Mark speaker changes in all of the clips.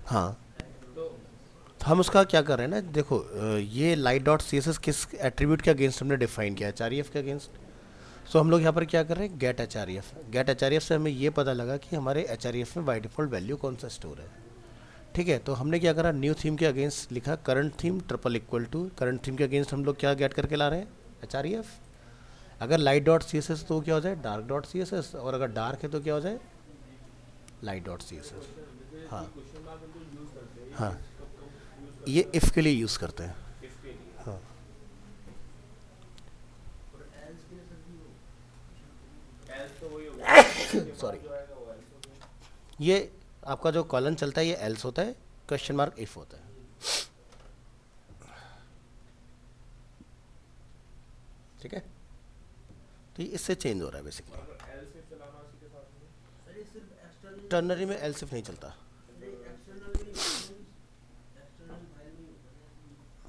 Speaker 1: हाँ, तो हम उसका क्या कर रहे हैं ना, देखो ये light dot C S S किस एट्रीब्यूट के अगेंस्ट हमने डिफाइन किया, एच आर ई एफ के अगेंस्ट। सो हम लोग यहाँ पर क्या कर रहे हैं, get H R E F. Get H R E F से हमें ये पता लगा कि हमारे एच आर ई एफ में बाई डिफॉल्ट वैल्यू कौन सा स्टोर है। ठीक है, तो हमने क्या करा, न्यू थीम के अगेंस्ट लिखा current theme triple equal to, current theme के अगेंस्ट हम लोग क्या गेट करके ला रहे हैं, एच आर ई एफ। अगर light dot C S S तो क्या हो जाए, dark dot C S S, और अगर डार्क है तो क्या हो जाए, light dot C S S. हाँ हाँ, ये इफ़ के लिए यूज़ करते हैं। हाँ सॉरी, ये आपका जो कॉलन चलता है ये एल्स होता है, क्वेश्चन मार्क इफ होता है। ठीक है, तो ये इससे चेंज हो रहा है बेसिकली। टर्नरी में एल्स इफ नहीं चलता।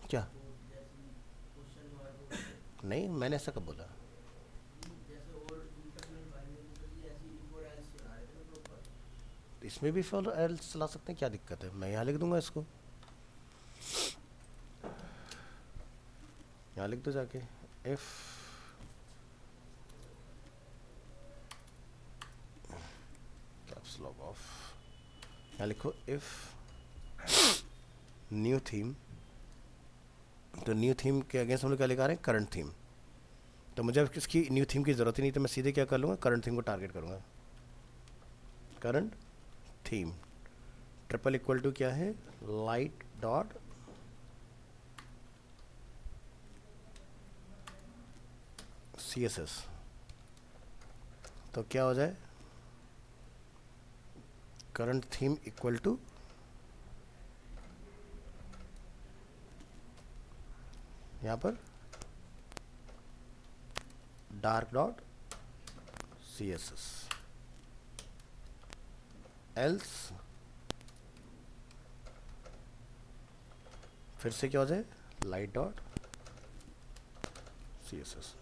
Speaker 1: क्या, नहीं मैंने ऐसा कब बोला। इसमें भी फॉर एल्स चला सकते हैं, क्या दिक्कत है, मैं यहाँ लिख दूंगा इसको, यहाँ लिख दो जाके, इफ कैप्स लॉक ऑफ, यहाँ लिखो इफ न्यू थीम। तो न्यू थीम के अगेंस्ट हम लोग क्या लिखा रहे हैं, करंट थीम। तो मुझे अब इसकी न्यू थीम की ज़रूरत ही नहीं, तो मैं सीधे क्या कर लूँगा, करंट थीम को टारगेट करूँगा। Current theme triple equal to क्या है, light dot C S S. तो क्या हो जाए, करंट थीम इक्वल टू यहाँ पर dark dot C S S, else फिर से क्या हो जाए, light dot C S S.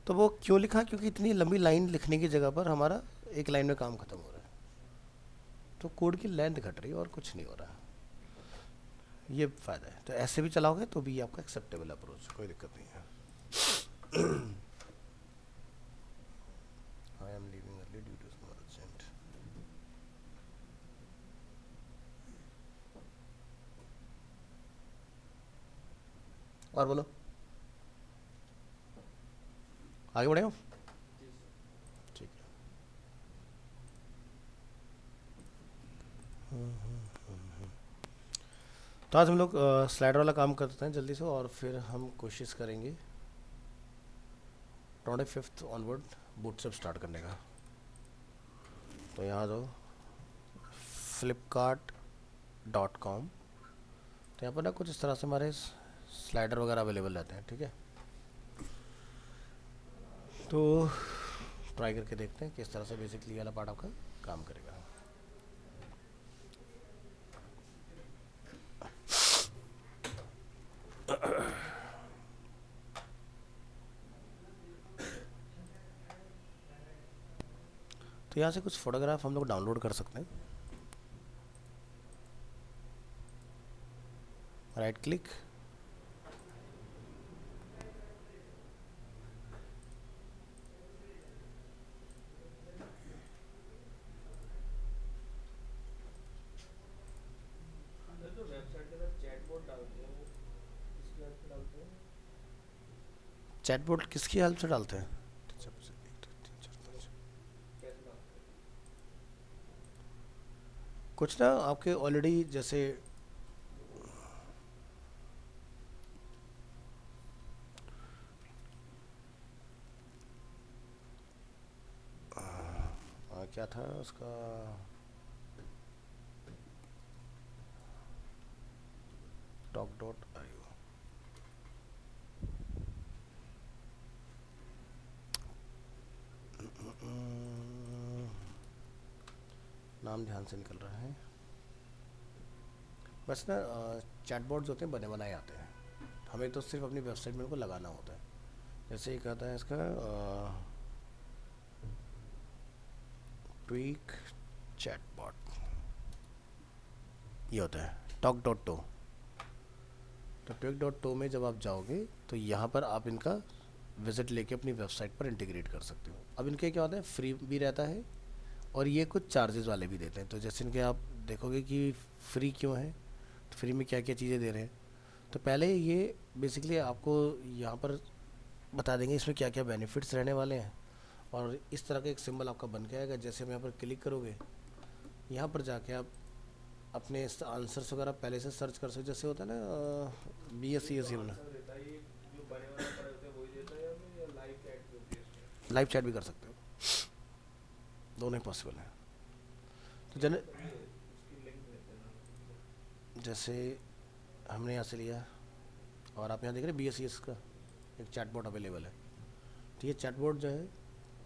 Speaker 1: तो वो क्यों लिखा, क्योंकि इतनी लंबी लाइन लिखने की जगह पर हमारा एक लाइन में काम खत्म हो रहा है, तो कोड की लेंथ घट रही है और कुछ नहीं हो रहा, ये फ़ायदा है। तो ऐसे भी चलाओगे तो भी आपका एक्सेप्टेबल अप्रोच, कोई दिक्कत नहीं है। I am leaving early due to some urgent. और बोलो, आगे बढ़े हो, ठीक है। तो आज हम लोग स्लाइडर वाला काम करते हैं जल्दी से, और फिर हम कोशिश करेंगे 25 ऑनवर्ड बूटस्ट्रैप स्टार्ट करने का। तो यहाँ दो flipkart.com, तो यहाँ पर ना कुछ इस तरह से हमारे स्लाइडर वगैरह अवेलेबल रहते हैं। ठीक है, तो ट्राई करके देखते हैं किस तरह से बेसिकली वाला पार्ट आपका काम करेगा। तो यहाँ से कुछ फोटोग्राफ हम लोग डाउनलोड कर सकते हैं, राइट क्लिक, चैटबॉट किसकी हेल्प से डालते हैं, कुछ ना आपके ऑलरेडी जैसे क्या था उसका, टॉक डॉट आई ओ, नाम ध्यान से निकल रहा है, बस ना चैटबॉट जो होते हैं बने बनाए आते हैं, हमें तो सिर्फ अपनी वेबसाइट में उनको लगाना होता है। जैसे एक आता है इसका ट्वीक चैटबॉट, ये होता है टॉक डॉट टो। तो ट्वीक डॉट टो में जब आप जाओगे तो यहाँ पर आप इनका विजिट लेके अपनी वेबसाइट पर इंटीग्रेट कर सकते हो। अब इनके क्या होता है, फ्री भी रहता है और ये कुछ चार्जेस वाले भी देते हैं। तो जैसे इनके आप देखोगे कि फ्री क्यों है, तो फ्री में क्या क्या चीज़ें दे रहे हैं। तो पहले ये बेसिकली आपको यहाँ पर बता देंगे इसमें क्या क्या बेनिफिट्स रहने वाले हैं, और इस तरह का एक सिंबल आपका बन के आएगा। जैसे हम यहाँ पर क्लिक करोगे, यहाँ पर जाके आप अपने आंसर्स वगैरह पहले से सर्च कर सकते, जैसे होता है ना बी एस सी एस में लाइव चैट भी कर सकते हो, दोनों ही पॉसिबल है। तो जैसे हमने यहाँ से लिया और आप यहाँ देख रहे हैं बी एस सी एस का एक चैटबॉट अवेलेबल है। तो ये चैटबॉट जो है,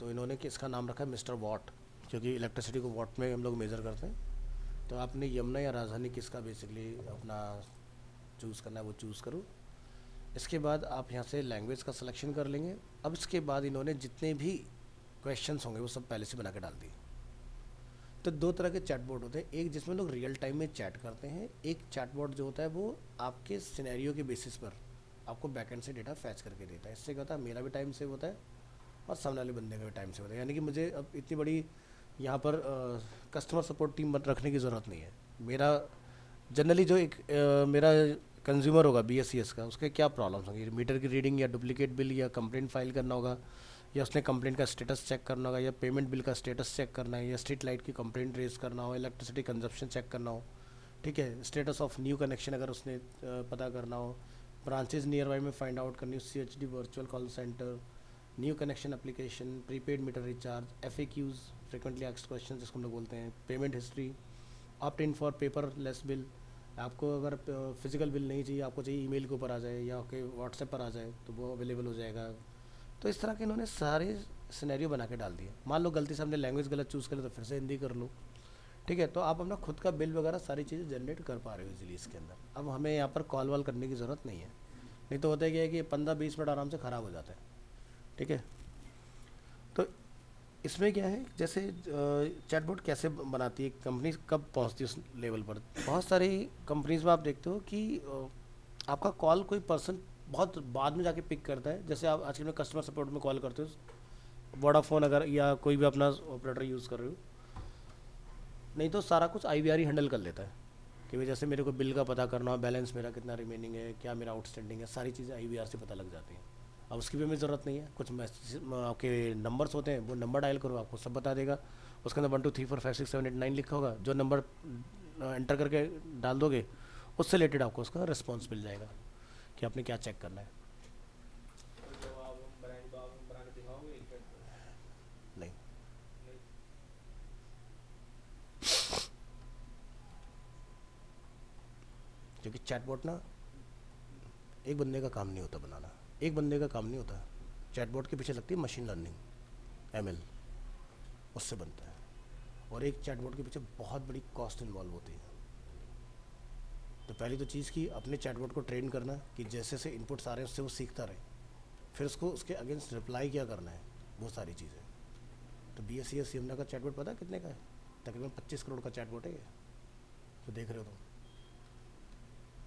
Speaker 1: तो इन्होंने इसका नाम रखा है मिस्टर वॉट, क्योंकि इलेक्ट्रिसिटी को वॉट में हम लोग मेज़र करते हैं। तो आपने यमुना या राजधानी किसका बेसिकली अपना चूज़ करना है वो चूज़ करो। इसके बाद आप यहाँ से लैंग्वेज का सिलेक्शन कर लेंगे। अब इसके बाद इन्होंने जितने भी क्वेश्चंस होंगे वो सब पहले से बना के डाल दिए। तो दो तरह के चैटबॉट होते हैं, एक जिसमें लोग रियल टाइम में चैट करते हैं, एक चैटबॉट जो होता है वो आपके सिनेरियो के बेसिस पर आपको बैकएंड से डेटा फैच करके देता है। इससे क्या होता है, मेरा भी टाइम सेव होता है और सामने वाले बंदे का भी टाइम सेव होता है। यानी कि मुझे अब इतनी बड़ी यहाँ पर कस्टमर सपोर्ट टीम रखने की ज़रूरत नहीं है। मेरा जनरली जो एक मेरा कंज्यूमर होगा बी एस सी एस का, उसके क्या प्रॉब्लम्स होंगी, मीटर की रीडिंग या डुप्लीकेट बिल या कंप्लेंट फाइल करना होगा, या उसने कंप्लेंट का स्टेटस चेक करना होगा, या पेमेंट बिल का स्टेटस चेक करना है, या स्ट्रीट लाइट की कंप्लेंट रेज करना हो, इलेक्ट्रिसिटी कंजप्शन चेक करना हो, ठीक है, स्टेटस ऑफ न्यू कनेक्शन अगर उसने पता करना हो, ब्रांचेज नियर बाई में फाइंड आउट करनी हो, C H D virtual call centre, new connection application, prepaid meter recharge, F A Qs frequently asked question जिसको हम लोग बोलते हैं, payment history, opt in for paperless bill, आपको अगर फिजिकल बिल नहीं चाहिए, आपको चाहिए ईमेल के ऊपर आ जाए या आपके व्हाट्सएप पर आ जाए तो वो अवेलेबल हो जाएगा। तो इस तरह के इन्होंने सारे सिनेरियो बना के डाल दिए। मान लो गलती से हमने लैंग्वेज गलत चूज़ कर लिया तो फिर से हिंदी कर लो, ठीक है। तो आप अपना खुद का बिल वगैरह सारी चीज़ें जनरेट कर पा रहे हो इजीली इसके अंदर। अब हमें यहाँ पर कॉल वॉल करने की ज़रूरत नहीं है, नहीं तो होता है क्या है कि 15-20 मिनट आराम से ख़राब हो जाता है, ठीक है। तो इसमें क्या है, जैसे चैटबॉट कैसे बनाती है कंपनी, कब पहुंचती है उस लेवल पर। बहुत सारी कंपनीज में आप देखते हो कि आपका कॉल कोई पर्सन बहुत बाद में जाके पिक करता है। जैसे आप आजकल में कस्टमर सपोर्ट में कॉल करते हो, वोडाफोन अगर या कोई भी अपना ऑपरेटर यूज़ कर रहे हो, नहीं तो सारा कुछ IVR ही हैंडल कर लेता है कि भाई जैसे मेरे को बिल का पता करना हो, बैलेंस मेरा कितना रिमेनिंग है, क्या मेरा आउटस्टैंडिंग है, सारी चीज़ें IVR से पता लग जाती हैं। अब उसकी भी हमें ज़रूरत नहीं है, कुछ मैसेज आपके नंबर्स होते हैं, वो नंबर डायल करो आपको सब बता देगा। उसके अंदर 1 2 3 4 5 6 7 8 9 लिखा होगा, जो नंबर एंटर करके डाल दोगे उससे रिलेटेड आपको उसका रिस्पॉन्स मिल जाएगा कि आपने क्या चेक करना है। नहीं, क्योंकि चैटबॉट ना एक बंदे का काम नहीं होता बनाना, एक बंदे का काम नहीं होता। चैटबॉट के पीछे लगती है मशीन लर्निंग, ML, उससे बनता है। और एक चैटबॉट के पीछे बहुत बड़ी कॉस्ट इन्वॉल्व होती है। तो पहली तो चीज़ की अपने चैटबॉट को ट्रेन करना कि जैसे से इनपुट्स आ रहे हैं उससे वो सीखता रहे, फिर उसको उसके अगेंस्ट रिप्लाई क्या करना है, वो सारी चीज़ें। तो BSES यमुना का चैटबॉट पता कितने का है, तकरीबन 25 करोड़ का चैटबॉट है ये, तो देख रहे हो तुम।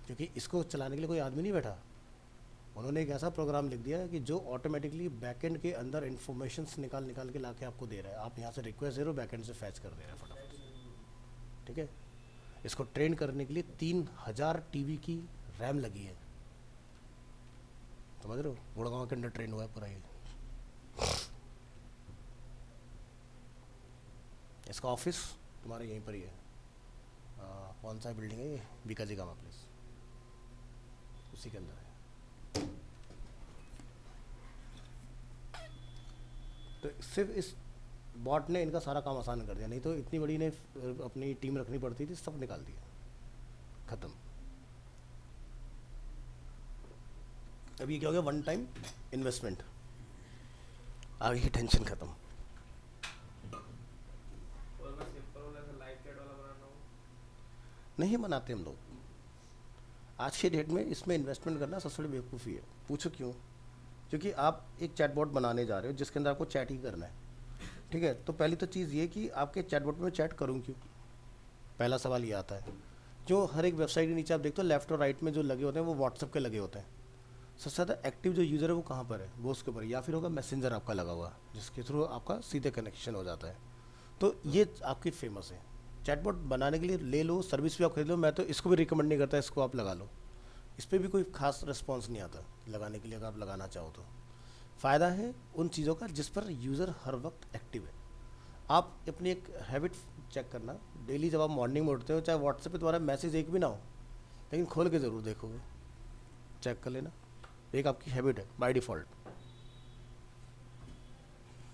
Speaker 1: क्योंकि इसको चलाने के लिए कोई आदमी नहीं बैठा, उन्होंने एक ऐसा प्रोग्राम लिख दिया है कि जो ऑटोमेटिकली बैकएंड के अंदर इन्फॉर्मेशंस निकाल निकाल के लाके आपको दे रहा है। आप यहाँ से रिक्वेस्ट दे रहे हो, बैकएंड से फैच कर दे रहा है फटाफट, ठीक है। इसको ट्रेन करने के लिए 3000 TB की रैम लगी है, समझ रहे हो, गुड़गांव के अंदर ट्रेन हुआ है पूरा ये। इसका ऑफिस तुम्हारे यहीं पर ही है, कौन सा बिल्डिंग है ये, बीकाजी गामा प्लेस, उसी के अंदर है। तो सिर्फ इस बॉट ने इनका सारा काम आसान कर दिया, नहीं तो इतनी बड़ी ने अपनी टीम रखनी पड़ती थी, सब निकाल दिया, ख़त्म। अब ये क्या हो गया, वन टाइम इन्वेस्टमेंट, आगे की टेंशन ख़त्म। नहीं बनाते हम लोग आज की डेट में, इसमें इन्वेस्टमेंट करना सबसे बड़ी बेवकूफ़ी है। पूछो क्यों? क्योंकि आप एक चैटबॉट बनाने जा रहे हो जिसके अंदर आपको चैट ही करना है, ठीक है, तो पहली तो चीज़ ये कि आपके चैटबॉट में चैट करूँ क्यों, पहला सवाल ये आता है। जो हर एक वेबसाइट के नीचे आप देखते हो लेफ्ट और राइट में जो लगे होते हैं वो व्हाट्सअप के लगे होते हैं। सबसे ज़्यादा एक्टिव जो यूज़र है वो कहाँ पर है, वो उसके ऊपर, या फिर होगा मैसेंजर आपका लगा हुआ जिसके थ्रू आपका सीधे कनेक्शन हो जाता है। तो ये आपकी फेमस है। चैटबॉट बनाने के लिए ले लो, सर्विस भी आप खरीद लो, मैं तो इसको भी रिकमेंड नहीं करता, इसको आप लगा लो। इस पर भी कोई खास रिस्पॉन्स नहीं आता लगाने के लिए, अगर आप लगाना चाहो तो। फ़ायदा है उन चीज़ों का जिस पर यूज़र हर वक्त एक्टिव है। आप अपनी एक हैबिट चेक करना, डेली जब आप मॉर्निंग में उठते हो, चाहे व्हाट्सएप पे तुम्हारा मैसेज एक भी ना हो, लेकिन खोल के ज़रूर देखोगे, चेक कर लेना। एक आपकी हैबिट है बाय डिफ़ॉल्ट,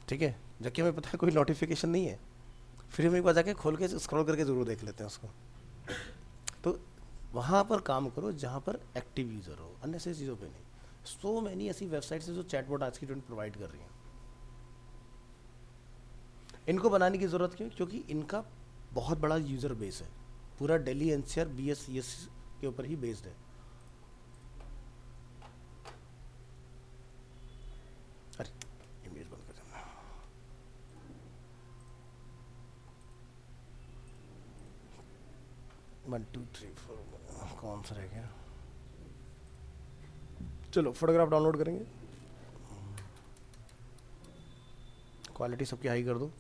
Speaker 1: ठीक है। जबकि हमें पता है कोई नोटिफिकेशन नहीं है, फिर हम एक बार जाके खोल के स्क्रॉल करके ज़रूर देख लेते हैं उसको। तो वहाँ पर काम करो जहाँ पर एक्टिव यूज़र हो, अन्य ऐसी चीज़ों पे नहीं। सो मैनी ऐसी वेबसाइट्स हैं जो चैटबॉट आज की डेट में प्रोवाइड कर रही हैं। इनको बनाने की ज़रूरत क्यों, क्योंकि इनका बहुत बड़ा यूज़र बेस है, पूरा दिल्ली एनसीआर BS के ऊपर ही बेस्ड है। अरे इमेज बंद कर देना। 1 2 3 4 कौन सा रह गया, चलो फोटोग्राफ डाउनलोड करेंगे, क्वालिटी सबकी हाई कर दो।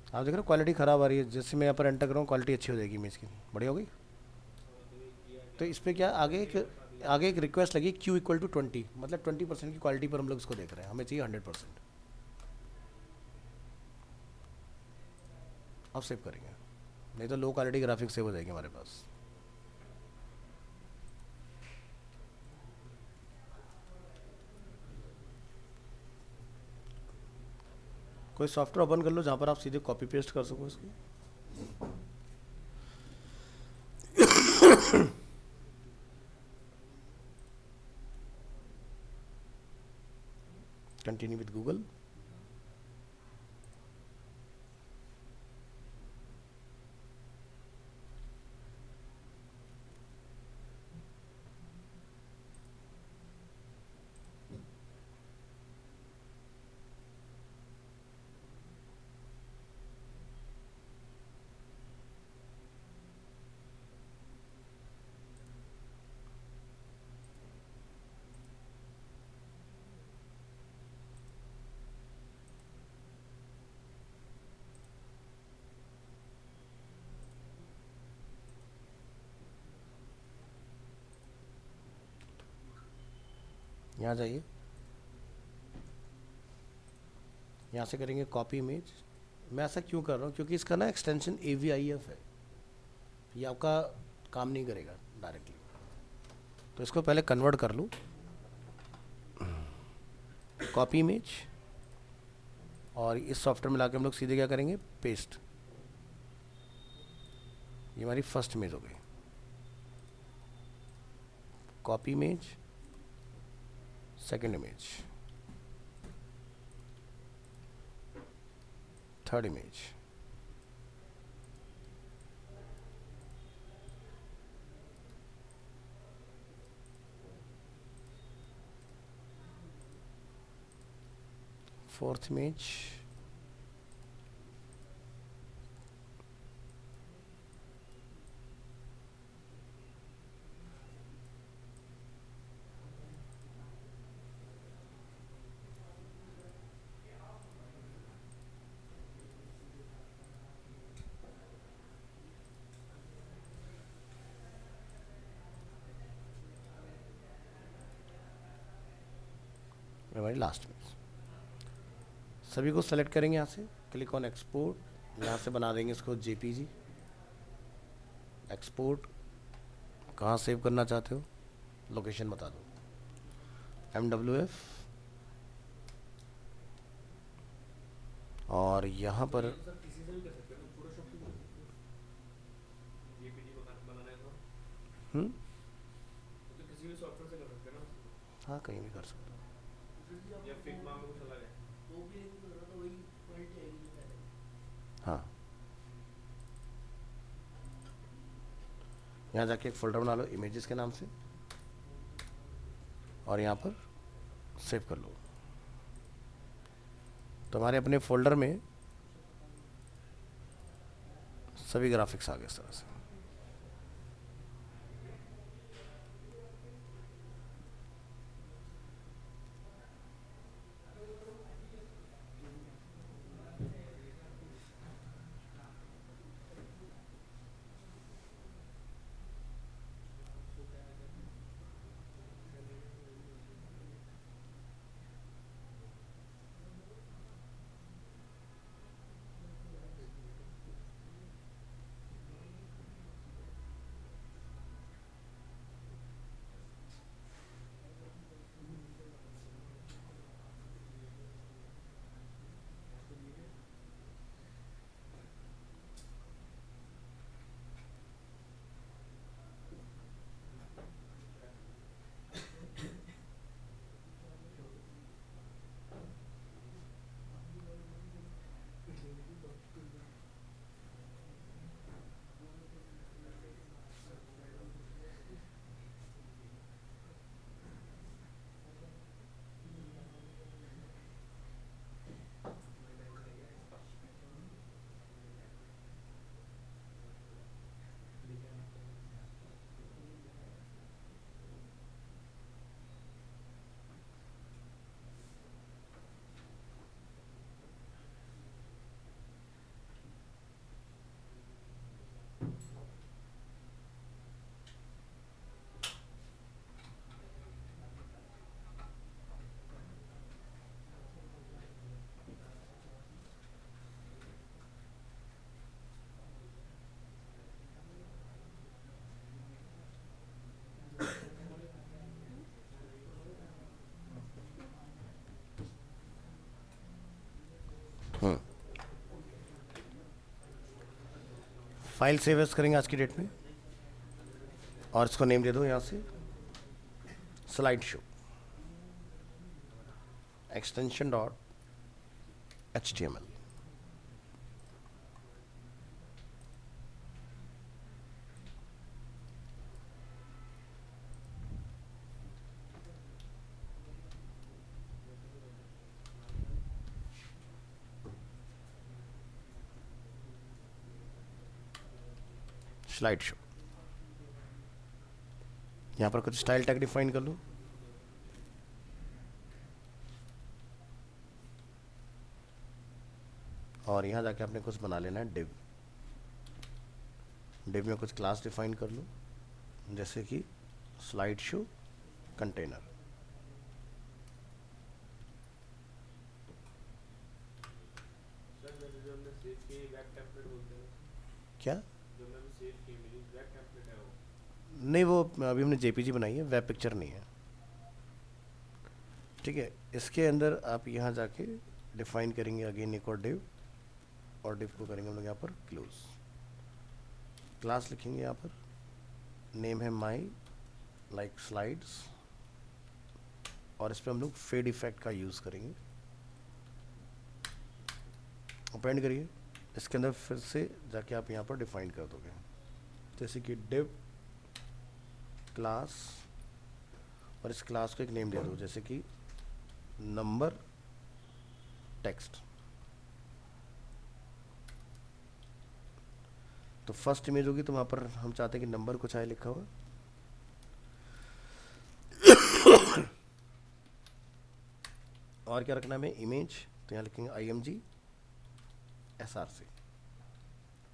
Speaker 1: आप देख रहे हो क्वालिटी ख़राब आ रही है, जैसे मैं यहाँ पर एंटर कर रहा हूँ क्वालिटी अच्छी हो जाएगी इमेज की, बढ़िया हो गई। तो इस पर क्या आगे एक रिक्वेस्ट लगी Q=20, मतलब 20% की क्वालिटी पर हम लोग इसको देख रहे हैं, हमें चाहिए 100%। अब सेव करेंगे, नहीं तो लो क्वालिटी ग्राफिक्स सेव हो जाएगी हमारे पास। कोई सॉफ्टवेयर ओपन कर लो जहाँ पर आप सीधे कॉपी पेस्ट कर सको इसकी। Continue with Google. यहाँ जाइए, यहाँ से करेंगे कॉपी इमेज। मैं ऐसा क्यों कर रहा हूँ, क्योंकि इसका ना एक्सटेंशन AVIF है, ये आपका काम नहीं करेगा डायरेक्टली, तो इसको पहले कन्वर्ट कर लूँ, कॉपी इमेज, और इस सॉफ्टवेयर में लाके हम लोग सीधे क्या करेंगे, पेस्ट। ये हमारी फर्स्ट इमेज हो गई, copy image, second image, third image, fourth image, हमारी लास्ट इमेज। सभी को सेलेक्ट करेंगे यहाँ से, क्लिक ऑन एक्सपोर्ट, यहाँ से बना देंगे इसको JPG। एक्सपोर्ट, कहाँ सेव करना चाहते हो, लोकेशन बता दो, MWF, और यहाँ पर हम्म, हाँ कहीं भी कर सकते हो। हाँ यहाँ जाके एक फोल्डर बना लो इमेजेस के नाम से और यहाँ पर सेव कर लो। तो हमारे अपने फोल्डर में सभी ग्राफिक्स आ गए इस तरह से। फाइल सेव एज करेंगे आज की डेट में और इसको नेम दे दो यहाँ से slide show extension dot HTML। Slide show यहाँ पर कुछ स्टाइल टैग डिफाइन कर लो। और यहाँ जाके आपने कुछ बना लेना है डिव। डिव में कुछ क्लास डिफाइन कर लो जैसे कि स्लाइड शो कंटेनर। क्या नहीं, वो अभी हमने JPG बनाई है, वेब पिक्चर नहीं है। ठीक है, इसके अंदर आप यहाँ जाके डिफाइन करेंगे अगेन एक और डिव, और डिव को करेंगे हम लोग यहाँ पर क्लोज। क्लास लिखेंगे यहाँ पर, नेम है माई लाइक स्लाइड्स, और इस पर हम लोग फेड इफेक्ट का यूज़ करेंगे। अपेंड करिए, इसके अंदर फिर से जाके आप यहाँ पर डिफाइन कर दोगे जैसे कि डिव क्लास, और इस क्लास को एक नेम दे दो जैसे कि नंबर टेक्स्ट। तो फर्स्ट इमेज होगी तो वहाँ पर हम चाहते हैं कि नंबर कुछ आए लिखा हुआ। और क्या रखना है हमें, इमेज, तो यहाँ लिखेंगे IMG SRC।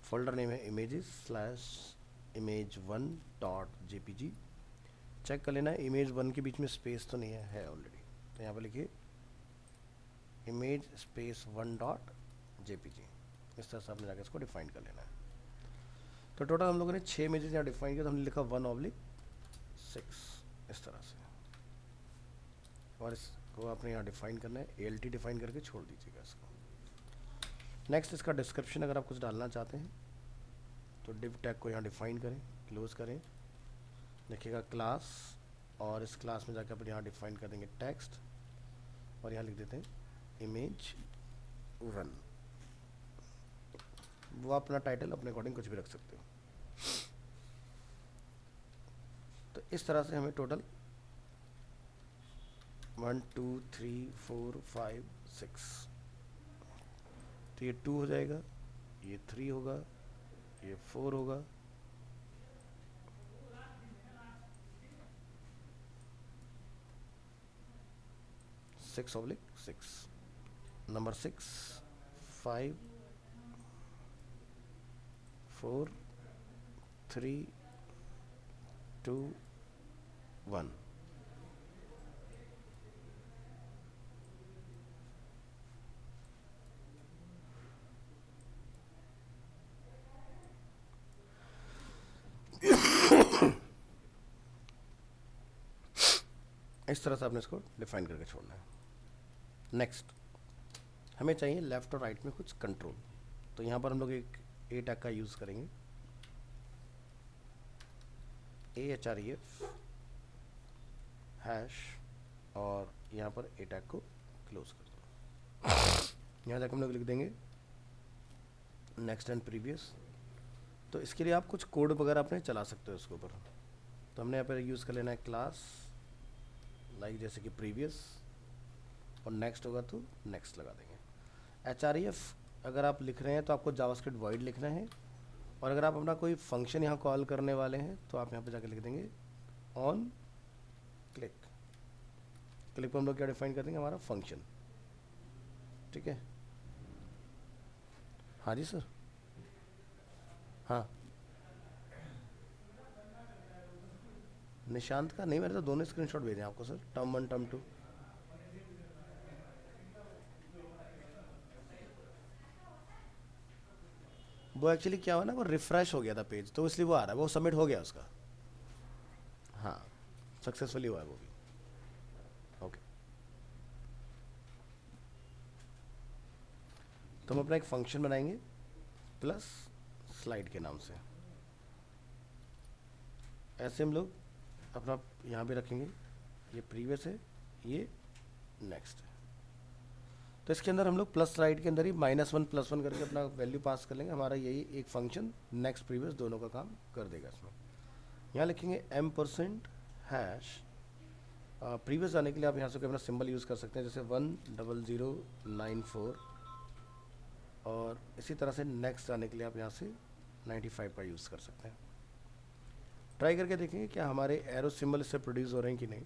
Speaker 1: फोल्डर नेम है images/image1.jpg। चेक कर लेना है इमेज 1 के बीच में स्पेस तो नहीं है ऑलरेडी, तो यहाँ पर लिखिए इमेज स्पेस 1.jpg। इस तरह से आपने जाकर इसको डिफाइन कर लेना है। तो टोटल हम लोगों ने 6 इमेजेस यहाँ डिफाइन किया, तो हमने लिखा 1/6 इस तरह से। और इसको आपने यहाँ डिफाइन करना है, ALT डिफाइन करके छोड़ दीजिएगा इसको। नेक्स्ट इसका डिस्क्रिप्शन अगर आप कुछ डालना चाहते हैं तो डिव टैग को यहाँ डिफाइन करें, क्लोज करें, देखिएगा क्लास, और इस क्लास में जाकर आप यहाँ डिफाइन कर देंगे टेक्स्ट, और यहाँ लिख देते हैं इमेज 1। वो अपना टाइटल अपने अकॉर्डिंग कुछ भी रख सकते हो। इस तरह से हमें टोटल 1 2 3 4 5 6, तो ये 2 हो जाएगा, ये 3 होगा, ये 4 होगा, सिक्स ऑब्लिक 6, नंबर 6 5 4 3 2 1। इस तरह से आपने इसको डिफाइन करके छोड़ना है। नेक्स्ट हमें चाहिए लेफ्ट और राइट में कुछ कंट्रोल, तो यहाँ पर हम लोग एक ए टैग का यूज़ करेंगे, AHREF हैश, और यहाँ पर ए टैग को क्लोज कर दो। यहाँ तक हम लोग लिख देंगे नेक्स्ट एंड प्रीवियस। तो इसके लिए आप कुछ कोड वगैरह अपने चला सकते हो इसके ऊपर। तो हमने यहाँ पर यूज़ कर लेना है क्लास, लाइक जैसे कि प्रीवियस, और नेक्स्ट होगा तो नेक्स्ट लगा देंगे। HREF अगर आप लिख रहे हैं तो आपको जावास्क्रिप्ट वॉइड लिखना है, और अगर आप अपना कोई फंक्शन यहाँ कॉल करने वाले हैं तो आप यहाँ पे जाकर लिख देंगे ऑन क्लिक। क्लिक पर हम लोग क्या डिफाइन कर देंगे, हमारा फंक्शन। ठीक है, हाँ जी सर, हाँ निशांत का नहीं, मैंने तो दोनों स्क्रीनशॉट भेजे हैं आपको सर, टर्म 1 टर्म 2। वो एक्चुअली क्या हुआ ना, वो रिफ्रेश हो गया था पेज, तो इसलिए वो आ रहा है, वो सबमिट हो गया उसका, हाँ सक्सेसफुली हुआ है वो भी। ओके, तो हम अपना एक फंक्शन बनाएंगे प्लस स्लाइड के नाम से। ऐसे हम लोग अपना यहाँ पे रखेंगे, ये प्रीवियस है, ये नेक्स्ट है। तो इसके अंदर हम लोग प्लस स्लाइड के अंदर ही -1 +1 करके अपना वैल्यू पास कर लेंगे, हमारा यही एक फंक्शन नेक्स्ट प्रीवियस दोनों का काम कर देगा इसमें। यहाँ लिखेंगे m% हैश, प्रीवियस आने के लिए आप यहाँ से कोई अपना सिंबल यूज़ कर सकते हैं, जैसे 10094, और इसी तरह से नेक्स्ट आने के लिए आप यहाँ से 95 का यूज़ कर सकते हैं। ट्राई करके देखेंगे क्या हमारे एरो सिंबल इससे प्रोड्यूस हो रहे हैं कि नहीं।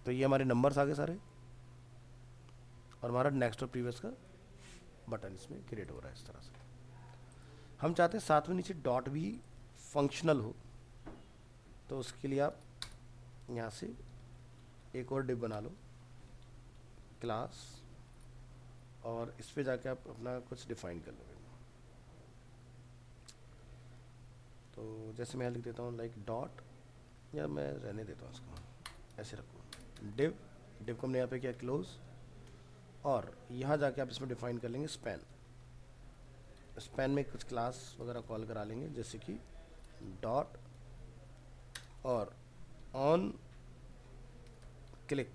Speaker 1: तो ये हमारे नंबर्स आ गए सारे, और हमारा नेक्स्ट और प्रीवियस का बटन इसमें क्रिएट हो रहा है इस तरह से। हम चाहते हैं साथ में नीचे डॉट भी फंक्शनल हो, तो उसके लिए आप यहाँ से एक और डिव बना लो क्लास, और इस पर जाके आप अपना कुछ डिफाइन कर लोगे। तो जैसे मैं लिख देता हूँ लाइक डॉट, या मैं रहने देता हूँ इसको, ऐसे रखूँ डिव। डिव को हमने यहाँ पे किया क्लोज, और यहाँ जाके आप इसमें डिफाइन कर लेंगे स्पैन। स्पैन में कुछ क्लास वगैरह कॉल करा लेंगे, जैसे कि डॉट और ऑन क्लिक।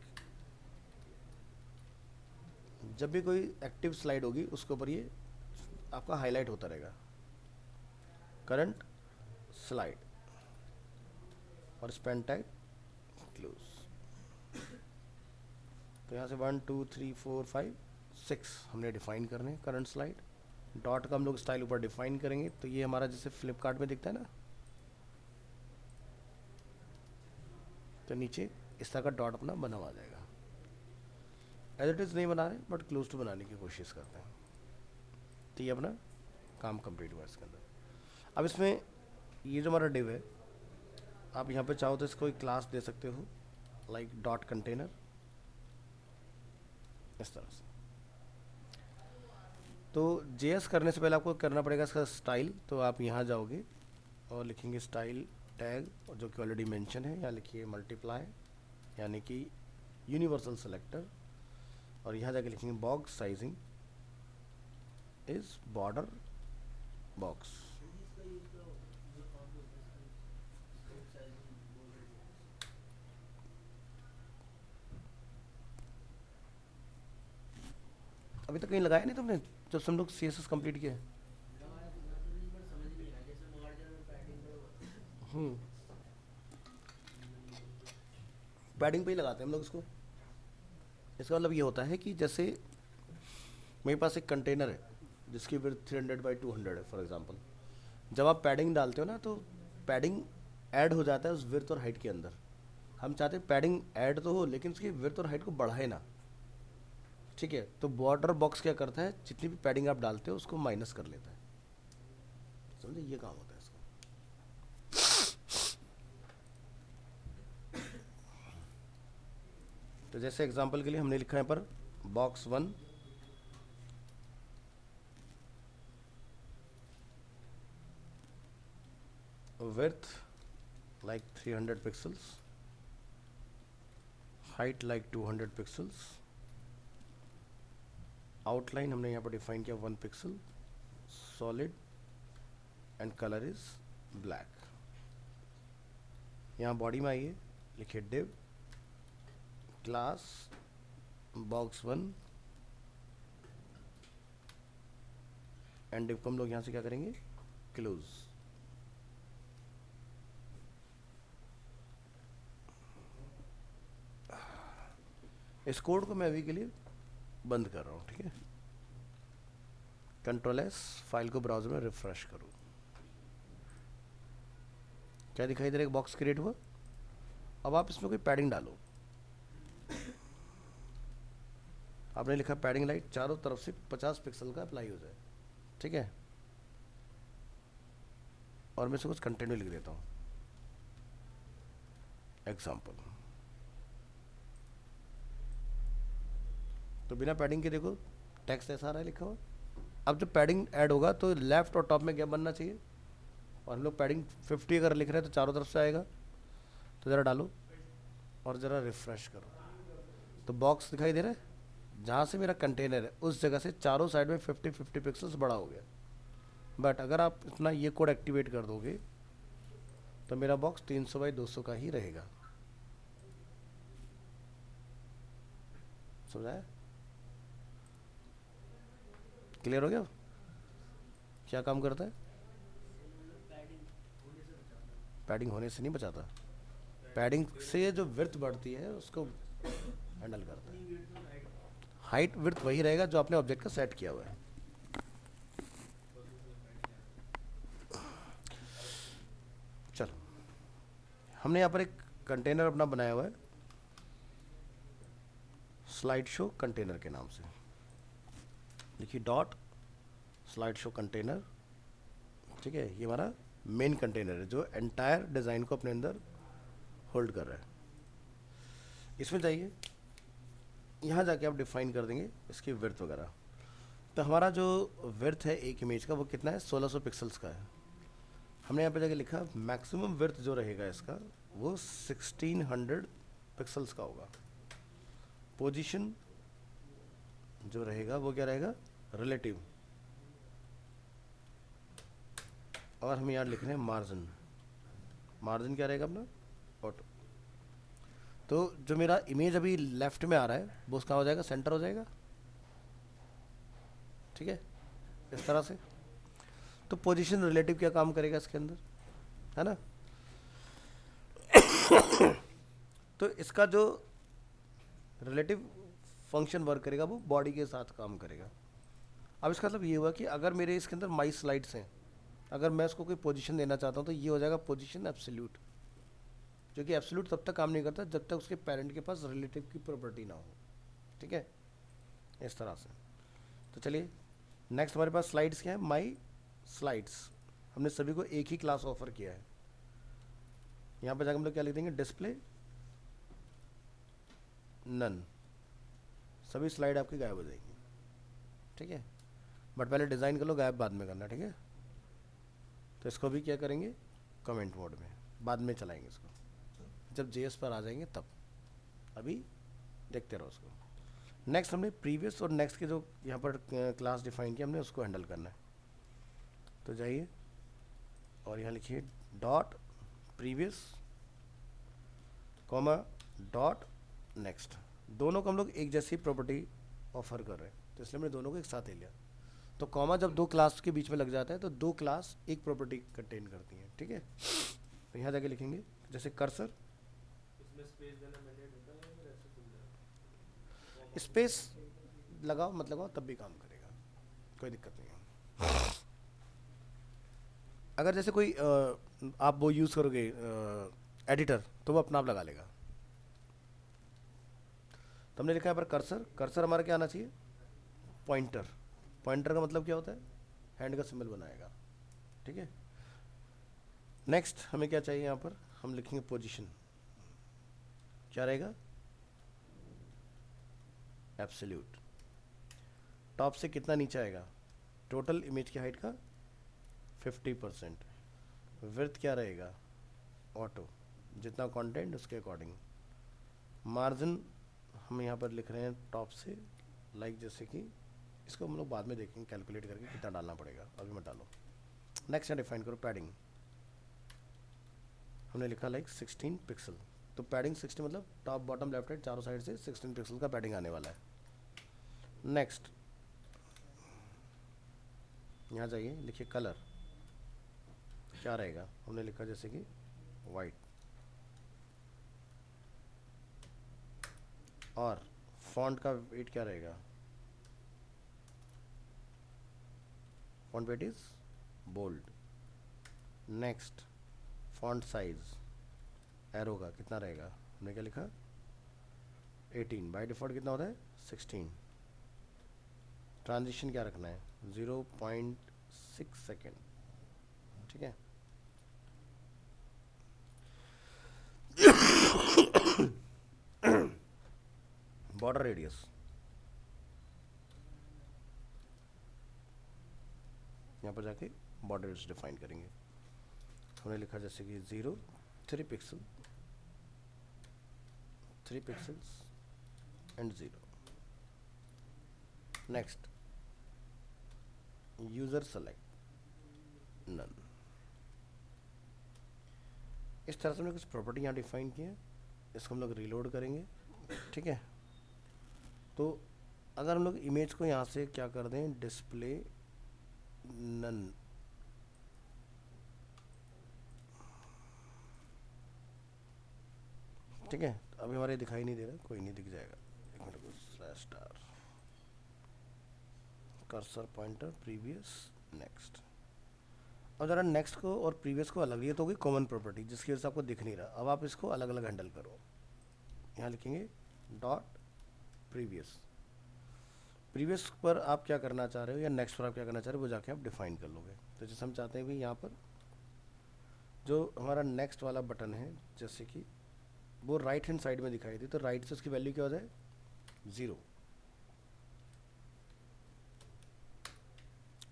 Speaker 1: जब भी कोई एक्टिव स्लाइड होगी उसके ऊपर ये आपका हाईलाइट होता रहेगा, करंट स्लाइड, और स्पैन टैग क्लोज। तो यहाँ से 1 2 3 4 5 6 हमने डिफाइन करने करंट स्लाइड। डॉट का हम लोग स्टाइल ऊपर डिफाइन करेंगे, तो ये हमारा जैसे फ्लिपकार्ट में दिखता है ना, तो नीचे इस तरह का डॉट अपना बना हुआ आ जाएगा। एज इट इज़ नहीं बना रहे, बट क्लोज टू बनाने की कोशिश करते हैं। तो ये अपना काम कंप्लीट हुआ इसके अंदर। अब इसमें ये जो हमारा डिव है, आप यहाँ पे चाहो तो इसको एक क्लास दे सकते हो, लाइक डॉट कंटेनर, इस तरह से। तो JS करने से पहले आपको करना पड़ेगा इसका स्टाइल। तो आप यहाँ जाओगे और लिखेंगे स्टाइल टैग, जो कि ऑलरेडी मेंशन है, यहाँ लिखिए मल्टीप्लाई, यानी कि यूनिवर्सल सेलेक्टर, और यहाँ जाके लिखेंगे box sizing is border box. अभी तक कहीं लगाया नहीं तुमने जब हम लोग CSS कंप्लीट किया? पैडिंग पे ही लगाते हैं हम लोग इसको। इसका मतलब ये होता है कि जैसे मेरे पास एक कंटेनर है जिसकी विड्थ 300 बाई 200 है फॉर एग्जांपल। जब आप पैडिंग डालते हो ना तो पैडिंग ऐड हो जाता है उस विड्थ और हाइट के अंदर। हम चाहते हैं पैडिंग ऐड तो हो लेकिन उसकी विड्थ और हाइट को बढ़ाए ना। ठीक है, तो बॉर्डर बॉक्स क्या करता है, जितनी भी पैडिंग आप डालते हो उसको माइनस कर लेता है। समझे, ये काम होता है इसका। तो जैसे एग्जांपल के लिए हमने लिखा है पर box 1 width like 300 pixels, height like 200 pixels, outline हमने यहाँ पर डिफाइन किया 1 pixel, solid and color is black। यहाँ बॉडी में आइए, लिखिए div class box 1 and div को हम लोग यहाँ से क्या करेंगे, close। इस कोड को मैं अभी के लिए बंद कर रहा हूँ, ठीक है। Ctrl+S, फाइल को ब्राउजर में रिफ्रेश करूँ। क्या दिखाई दे रहा है, एक बॉक्स क्रिएट हुआ। अब आप इसमें कोई पैडिंग डालो। आपने लिखा पैडिंग लाइट चारों तरफ से 50 पिक्सल का अप्लाई हो जाए, ठीक है। और मैं इसको कुछ कंटेंट लिख देता हूँ, एग्जाम्पल। तो बिना पैडिंग के देखो टेक्स्ट ऐसा आ रहा है लिखा हुआ। अब जब पैडिंग ऐड होगा तो लेफ्ट और टॉप में क्या बनना चाहिए, और हम लोग पैडिंग 50 अगर लिख रहे हैं तो चारों तरफ से आएगा। तो ज़रा डालो और ज़रा रिफ्रेश करो, तो बॉक्स दिखाई दे रहा है। जहाँ से मेरा कंटेनर है उस जगह से चारों साइड में 50-50 पिक्सल्स बड़ा हो गया। बट अगर आप इतना ये कोड एक्टिवेट कर दोगे तो मेरा बॉक्स 300 बाई 200 का ही रहेगा। समझाया, क्लियर हो गया। क्या काम करता है, पैडिंग होने से नहीं बचाता, पैडिंग से जो विड्थ बढ़ती है उसको हैंडल करता है। हाइट विड्थ वही रहेगा जो आपने ऑब्जेक्ट का सेट किया हुआ है। चलो, हमने यहाँ पर एक कंटेनर अपना बनाया हुआ है स्लाइड शो कंटेनर के नाम से। देखिए डॉट स्लाइड शो कंटेनर, ठीक है। ये हमारा मेन कंटेनर है जो एंटायर डिज़ाइन को अपने अंदर होल्ड कर रहा है। इसमें जाइए, यहाँ जाके आप डिफाइन कर देंगे इसकी विड्थ वगैरह। तो हमारा जो विड्थ है एक इमेज का वो कितना है, 1600 पिक्सल्स का है। हमने यहाँ पे जाके लिखा मैक्सिमम विड्थ जो रहेगा इसका वो 1600 पिक्सल्स का होगा। पोजीशन जो रहेगा वो क्या रहेगा, रिलेटिव। और हम यहाँ लिख रहे हैं मार्जिन, मार्जिन क्या रहेगा अपना, ऑटो। तो जो मेरा इमेज अभी लेफ्ट में आ रहा है वो उसका हो जाएगा, सेंटर हो जाएगा, ठीक है, इस तरह से। तो पोजीशन रिलेटिव क्या काम करेगा इसके अंदर, है ना। तो इसका जो रिलेटिव फंक्शन वर्क करेगा वो बॉडी के साथ काम करेगा। अब इसका मतलब ये हुआ कि अगर मेरे इसके अंदर माई स्लाइड्स हैं, अगर मैं इसको कोई पोजीशन देना चाहता हूँ तो ये हो जाएगा पोजीशन एब्सोल्यूट, जो कि एब्सोल्यूट तब तक काम नहीं करता जब तक उसके पेरेंट के पास रिलेटिव की प्रॉपर्टी ना हो, ठीक है, इस तरह से। तो चलिए नेक्स्ट हमारे पास स्लाइड्स क्या है, माई स्लाइड्स। हमने सभी को एक ही क्लास ऑफर किया है। यहाँ पर जाकर हम लोग क्या लिख देंगे, डिस्प्ले नन, सभी स्लाइड आपकी गायब हो जाएंगी, ठीक है। बट पहले डिज़ाइन कर लो, गायब बाद में करना, ठीक है। तो इसको भी क्या करेंगे, कमेंट मोड में, बाद में चलाएंगे इसको जब जेएस पर आ जाएंगे तब, अभी देखते रहो उसको। नेक्स्ट हमने प्रीवियस और नेक्स्ट के जो यहाँ पर क्लास डिफाइन किया हमने उसको हैंडल करना है। तो जाइए और यहाँ लिखिए dot previous comma dot next. दोनों को हम लोग एक जैसी प्रॉपर्टी ऑफर कर रहे हैं तो इसलिए हमने दोनों को एक साथ ले लिया। तो कॉमा जब दो क्लास के बीच में लग जाता है तो दो क्लास एक प्रॉपर्टी कंटेन करती हैं, ठीक है। तो यहाँ जाके लिखेंगे जैसे कर्सर,
Speaker 2: इसमें स्पेस देना मैंडेट होता है या फिर ऐसे खुल जाएगा?
Speaker 1: स्पेस लगाओ मत लगाओ तब भी काम करेगा, कोई दिक्कत नहीं है। अगर जैसे कोई आप वो यूज़ करोगे एडिटर, तो वो अपना आप लगा लेगा। तो हमने लिखा है पर कर्सर, कर्सर हमारा क्या आना चाहिए, पॉइंटर। पॉइंटर का मतलब क्या होता है, हैंड का सिंबल बनाएगा, ठीक है। नेक्स्ट हमें क्या चाहिए, यहाँ पर हम लिखेंगे पोजीशन, क्या रहेगा, एब्सोल्यूट। टॉप से कितना नीचे आएगा, टोटल इमेज की हाइट का 50%। विड्थ क्या रहेगा, ऑटो, जितना कंटेंट उसके अकॉर्डिंग। मार्जिन हम यहाँ पर लिख रहे हैं टॉप से, लाइक जैसे कि इसको हम लोग बाद में देखेंगे कैलकुलेट करके कितना डालना पड़ेगा, अभी मत डालो। नेक्स्ट है डिफाइन करो पैडिंग, हमने लिखा लाइक 16 पिक्सल। तो पैडिंग 60 मतलब टॉप बॉटम लेफ्ट राइट चारों साइड से 16 पिक्सल का पैडिंग आने वाला है। नेक्स्ट यहाँ जाइए, लिखिए कलर क्या रहेगा, हमने लिखा जैसे कि वाइट। और फॉन्ट का वेट क्या रहेगा, font weight is bold. Next font size arrow का कितना रहेगा, हमने क्या लिखा 18, बाय डिफ़ॉल्ट कितना होता है 16। ट्रांजिशन क्या रखना है 0.6 सेकेंड, ठीक है। बॉर्डर रेडियस यहाँ पर जाके बॉर्डर रेडियस डिफाइन करेंगे, हमने लिखा जैसे कि 3 pixel, 3 pixels and 0। Next user select none. इस तरह से हमने कुछ प्रॉपर्टी यहाँ डिफाइन की है, इसको हम लोग रीलोड करेंगे, ठीक है। तो अगर हम लोग इमेज को यहाँ से क्या कर दें, डिस्प्ले नन, ठीक है। अभी हमारे दिखाई नहीं दे रहा, कोई नहीं दिख जाएगा, एक मिनट को slash star cursor pointer previous next. अब ज़रा नेक्स्ट को और प्रीवियस को अलग, ये तो होगी कॉमन प्रॉपर्टी जिसकी वजह से आपको दिख नहीं रहा। अब आप इसको अलग अलग हैंडल करो, यहाँ लिखेंगे डॉट प्रीवियस। प्रीवियस पर आप क्या करना चाह रहे हो या नेक्स्ट पर आप क्या करना चाह रहे हो वो जाके आप डिफाइन कर लोगे। तो जैसे हम चाहते हैं भी यहाँ पर जो हमारा नेक्स्ट वाला बटन है जैसे कि वो राइट हैंड साइड में दिखाई दी, तो राइट से उसकी वैल्यू क्या हो जाए 0।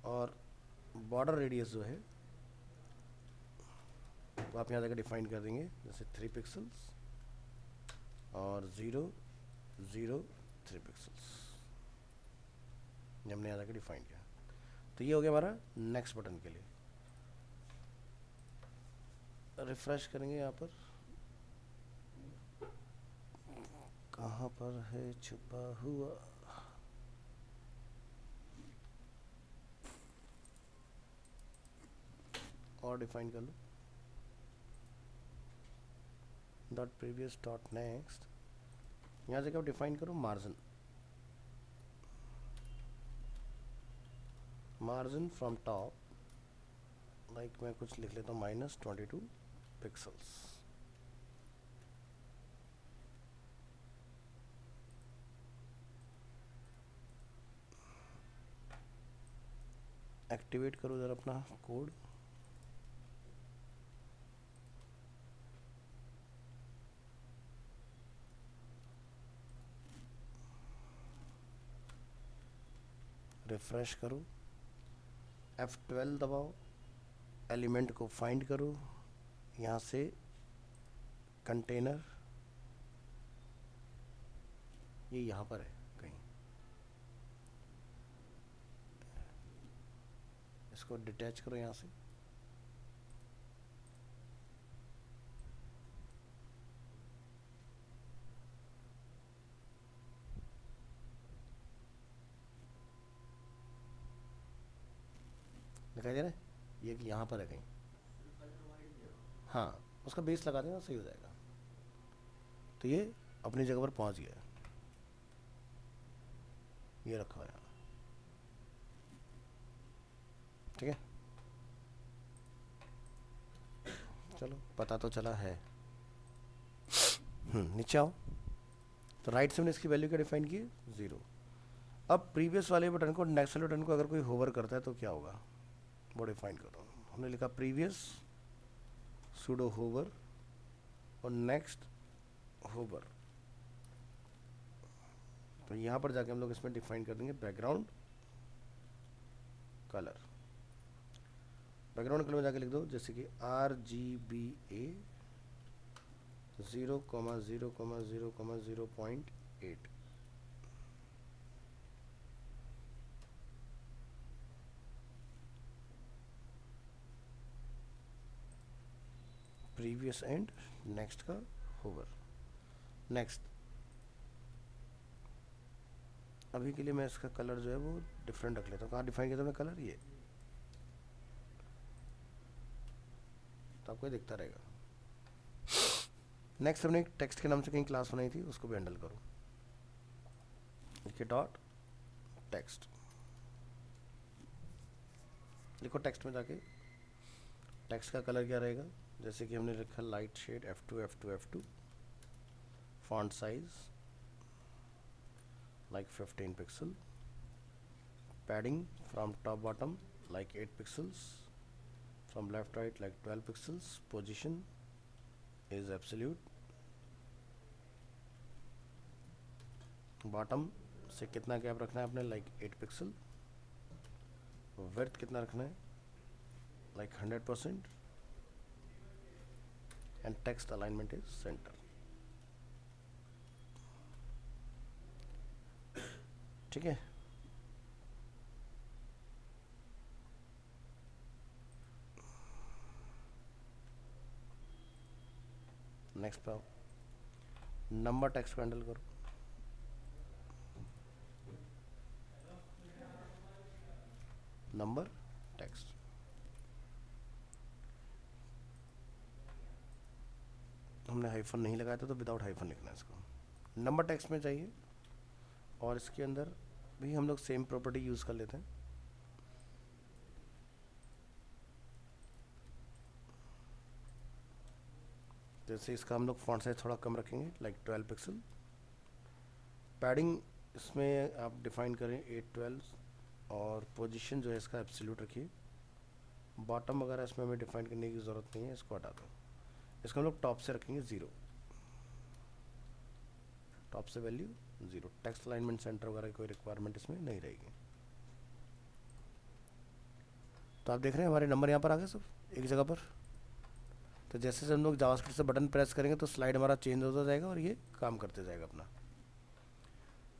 Speaker 1: और बॉर्डर रेडियस जो है वो आप यहाँ जाकर डिफाइन कर देंगे जैसे 3 पिक्सल्स और 0 0 3 पिक्सल्स, हमने यहाँ जाकर डिफाइन किया। तो ये हो गया हमारा नेक्स्ट बटन के लिए। रिफ्रेश करेंगे, यहाँ पर कहाँ पर है छुपा हुआ, और डिफाइन कर लो डॉट प्रीवियस डॉट नेक्स्ट। यहाँ से क्या डिफाइन करो margin, margin from top, like मैं कुछ लिख लेता हूँ -22 पिक्सल्स। एक्टिवेट करो जरा अपना कोड, रिफ्रेश करो, F12 दबाओ, एलिमेंट को फाइंड करो, यहाँ से कंटेनर, ये यहाँ पर है कहीं, इसको डिटैच करो यहाँ से, दिखाई दे रहा है ये कि यहाँ पर है कहीं, हाँ। उसका बेस लगा देना, सही हो जाएगा। तो ये अपनी जगह पर पहुंच गया, ये रखा हुआ है, ठीक है। चलो पता तो चला है। नीचे आओ। तो राइट से हमने इसकी वैल्यू क्या डिफाइन की, 0। अब प्रीवियस वाले बटन को, नेक्स्ट वाले बटन को अगर कोई होवर करता है तो क्या होगा, वो डिफाइन करो। हमने लिखा प्रीवियस सूडो होवर और नेक्स्ट होवर। तो यहाँ पर जाके हम लोग इसमें डिफाइन कर देंगे बैकग्राउंड कलर। बैकग्राउंड कलर में जाके लिख दो जैसे कि RGBA 0,0,0,0.8। प्रीवियस एंड नेक्स्ट का होवर। नेक्स्ट अभी के लिए मैं इसका कलर जो है वो डिफरेंट रख लेता हूँ। कहाँ डिफाइन किया था मैं कलर, ये तो आपको ये दिखता रहेगा। नेक्स्ट हमने एक टेक्स्ट के नाम से कहीं क्लास बनाई थी, उसको भी हैंडल करो। लिखिए डॉट टेक्स्ट, लिखो टेक्स्ट में जाके टेक्स्ट का कलर क्या रहेगा, जैसे कि हमने लिखा light shade F2 F2 F2, font size like 15 pixel, padding from top bottom like 8 pixels, from left right like 12 pixels, position is absolute, bottom से कितना गैप रखना है आपने like 8 पिक्सल, width कितना रखना है like 100%, and text alignment is center। ठीक है। नेक्स्ट पे आओ, नंबर टेक्स्ट को हैंडल करो। नंबर टेक्स्ट, हमने हाइफन नहीं लगाया था तो विदाउट हाइफन लिखना है इसको। नंबर टेक्स्ट में चाहिए, और इसके अंदर भी हम लोग सेम प्रॉपर्टी यूज़ कर लेते हैं। जैसे इसका हम लोग फॉन्ट साइज थोड़ा कम रखेंगे लाइक 12 पिक्सल। पैडिंग इसमें आप डिफाइन करें 812, और पोजीशन जो है इसका एब्सोल्यूट रखिए। बॉटम वगैरह इसमें हमें डिफाइन करने की ज़रूरत नहीं है, इसको हटा दो। इसको हम लोग टॉप से रखेंगे 0, टॉप से वैल्यू 0। टेक्स्ट अलाइनमेंट सेंटर वगैरह की कोई रिक्वायरमेंट इसमें नहीं रहेगी। तो आप देख रहे हैं हमारे नंबर यहाँ पर आ गए सब एक जगह पर। तो जैसे हम लोग जावास्क्रिप्ट से बटन प्रेस करेंगे तो स्लाइड हमारा चेंज होता जाएगा और ये काम करते जाएगा अपना।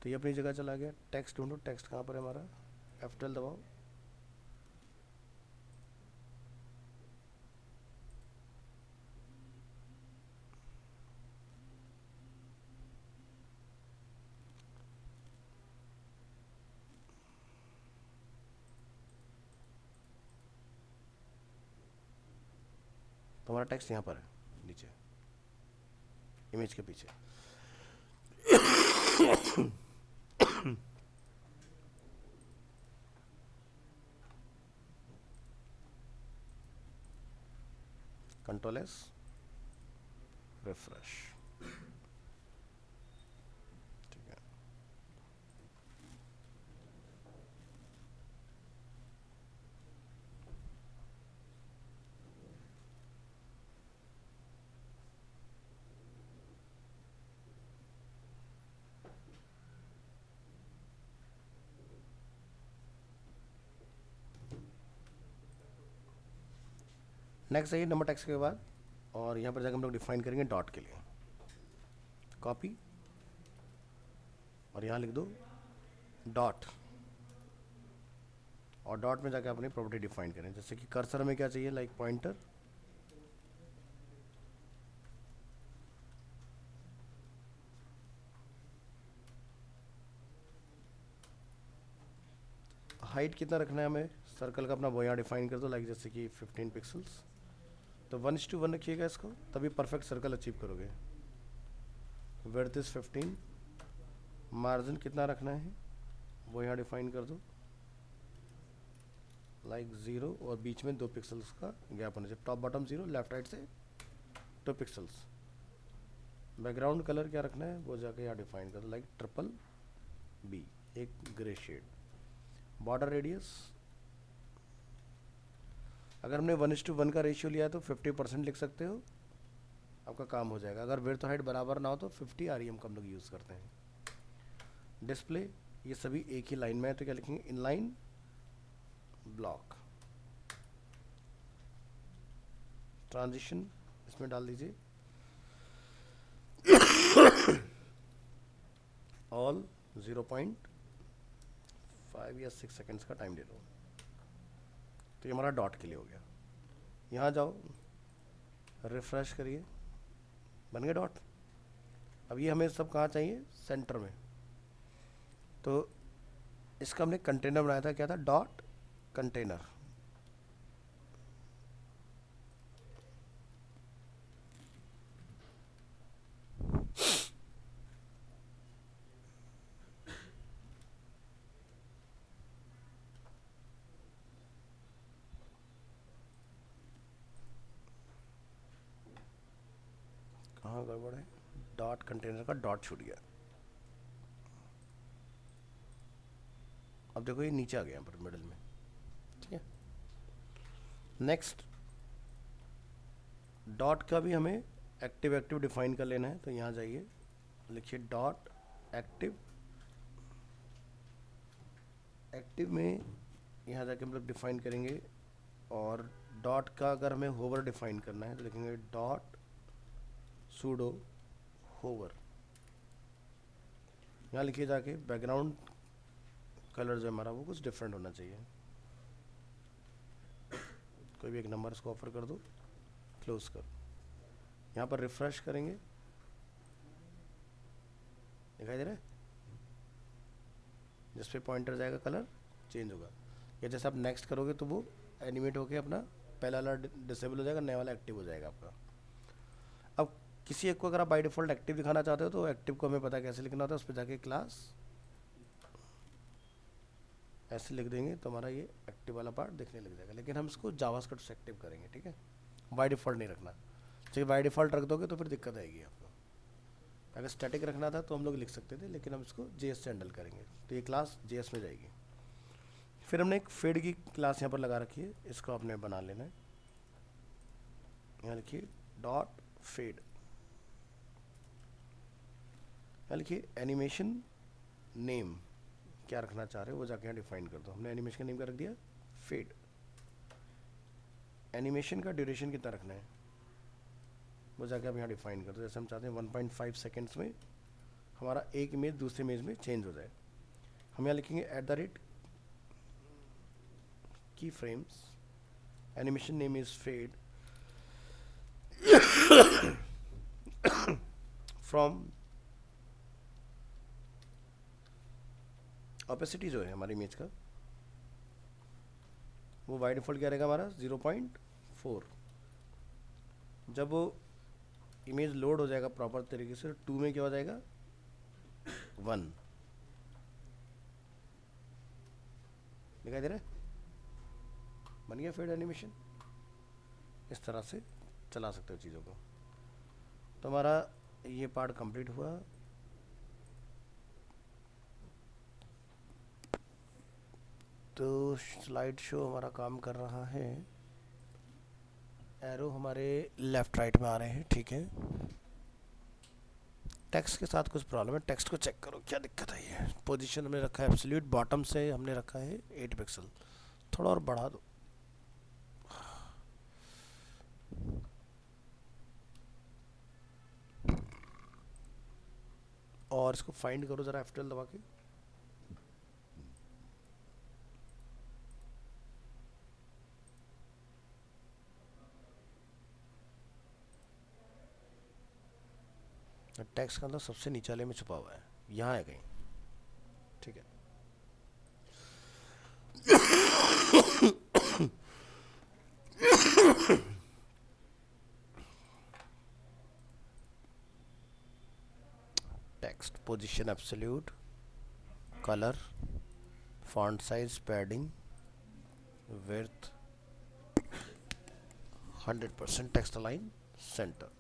Speaker 1: तो ये अपनी जगह चला गया। टेक्स्ट ढूंढो, टेक्स्ट कहाँ पर है हमारा, F12 दबाओ। तो हमारा टेक्स्ट यहाँ पर है नीचे इमेज के पीछे। Control S, refresh. ठीक है। नेक्स्ट आइए नंबर टेक्स्ट के बाद, और यहाँ पर जाकर हम लोग डिफाइन करेंगे डॉट के लिए। कॉपी, और यहाँ लिख दो डॉट, और डॉट में जाकर अपनी प्रॉपर्टी डिफाइन करें। जैसे कि कर्सर में क्या चाहिए, लाइक पॉइंटर। हाइट कितना रखना है हमें सर्कल का अपना, वो यहाँ डिफाइन कर दो, लाइक जैसे कि 15 पिक्सल्स। तो 1:1 रखिएगा इसको, तभी परफेक्ट सर्कल अचीव करोगे। विड्थ इज 15, मार्जिन कितना रखना है वो यहाँ डिफाइन कर दो, लाइक 0, और बीच में 2 पिक्सल्स का गैप होना चाहिए, टॉप बॉटम 0, लेफ्ट राइट से 2 पिक्सल्स। बैकग्राउंड कलर क्या रखना है वो जाके यहाँ डिफाइन कर दो, लाइक BBB, एक ग्रे शेड। बॉर्डर रेडियस अगर हमने 1:1 का रेशियो लिया है तो 50% लिख सकते हो, आपका काम हो जाएगा। अगर विड्थ और हाइट बराबर ना हो तो 50 REM का हम लोग यूज़ करते हैं। डिस्प्ले ये सभी एक ही लाइन में है, तो क्या लिखेंगे, इनलाइन ब्लॉक। ट्रांजिशन इसमें डाल दीजिए ऑल 0.5 या 6 सेकेंड्स का टाइम दे दो। तो ये हमारा डॉट के लिए हो गया। यहाँ जाओ, रिफ्रेश करिए, बन गया डॉट। अब ये हमें सब कहाँ चाहिए, सेंटर में। तो इसका हमने कंटेनर बनाया था, क्या था, डॉट कंटेनर। कहाँ गड़बड़ है, डॉट कंटेनर का डॉट छूट गया। अब देखो ये नीचे आ गया यहाँ पर मिडल में, ठीक है। नेक्स्ट डॉट का भी हमें एक्टिव डिफाइन कर लेना है, तो यहाँ जाइए, लिखिए डॉट एक्टिव। एक्टिव में यहाँ जाके हम लोग डिफाइन करेंगे, और डॉट का अगर हमें होवर डिफाइन करना है तो लिखेंगे डॉट सूडो होवर। यहाँ लिखिए जाके बैकग्राउंड कलर जो हमारा वो कुछ डिफरेंट होना चाहिए। कोई भी एक नंबर इसको ऑफर कर दो, क्लोज कर। यहाँ पर रिफ्रेश करेंगे, दिखाई दे रहा है, जिस पे पॉइंटर जाएगा कलर चेंज होगा। या जैसे आप नेक्स्ट करोगे तो वो एनिमेट होके अपना पहला वाला डिसेबल हो जाएगा, नया वाला एक्टिव हो जाएगा आपका। अब किसी एक को अगर आप बाय डिफ़ॉल्ट एक्टिव दिखाना चाहते हो तो एक्टिव को हमें पता कैसे लिखना होता है, उस पर जाके क्लास ऐसे लिख देंगे तो हमारा ये एक्टिव वाला पार्ट दिखने लग जाएगा। लेकिन हम इसको जावास्क्रिप्ट से एक्टिव करेंगे, ठीक है, बाय डिफ़ॉल्ट नहीं रखना। चाहिए बाय डिफ़ॉल्ट रख दोगे तो फिर दिक्कत आएगी आपको। अगर स्टैटिक रखना था तो हम लोग लिख सकते थे, लेकिन हम इसको JS से हैंडल करेंगे, तो ये क्लास JS में जाएगी। फिर हमने एक फेड की क्लास यहाँ पर लगा रखी है, इसको आपने बना लेना है। यहाँ लिखिए डॉट फेड, यहाँ लिखिए एनिमेशन नेम क्या रखना चाह रहे हो वो जाके यहाँ डिफाइन कर दो। हमने एनिमेशन का नेम क्या रख दिया, फेड। एनिमेशन का ड्यूरेशन कितना रखना है वो जाके आप यहाँ डिफाइन कर दो। जैसे हम चाहते हैं 1.5 सेकेंड्स में हमारा एक इमेज दूसरे इमेज में चेंज हो जाए। हम यहाँ लिखेंगे @ की frames, animation name is fed from opacity जो है हमारी इमेज का वो बाय डिफ़ॉल्ट क्या रहेगा हमारा 0.4। जब वो इमेज लोड हो जाएगा प्रॉपर तरीके से 2 में क्या हो जाएगा 1। दिखाई दे रहा है, बन गया फेड एनिमेशन। इस तरह से चला सकते हो चीज़ों को। तो हमारा ये पार्ट कंप्लीट हुआ। तो स्लाइड शो हमारा काम कर रहा है, एरो हमारे लेफ़्ट राइट में आ रहे हैं, ठीक है। टेक्स्ट के साथ कुछ प्रॉब्लम है, टेक्स्ट को चेक करो क्या दिक्कत आई है। पोजीशन हमने रखा है एब्सोल्यूट, बॉटम से हमने रखा है 8 पिक्सल, थोड़ा और बढ़ा दो। और इसको फाइंड करो ज़रा F12 दबा के। टेक्स्ट का अंदर सबसे नीचे में छुपा हुआ है, यहाँ है कहीं, ठीक है। position absolute, color, font size, padding, width 100%, text align, center.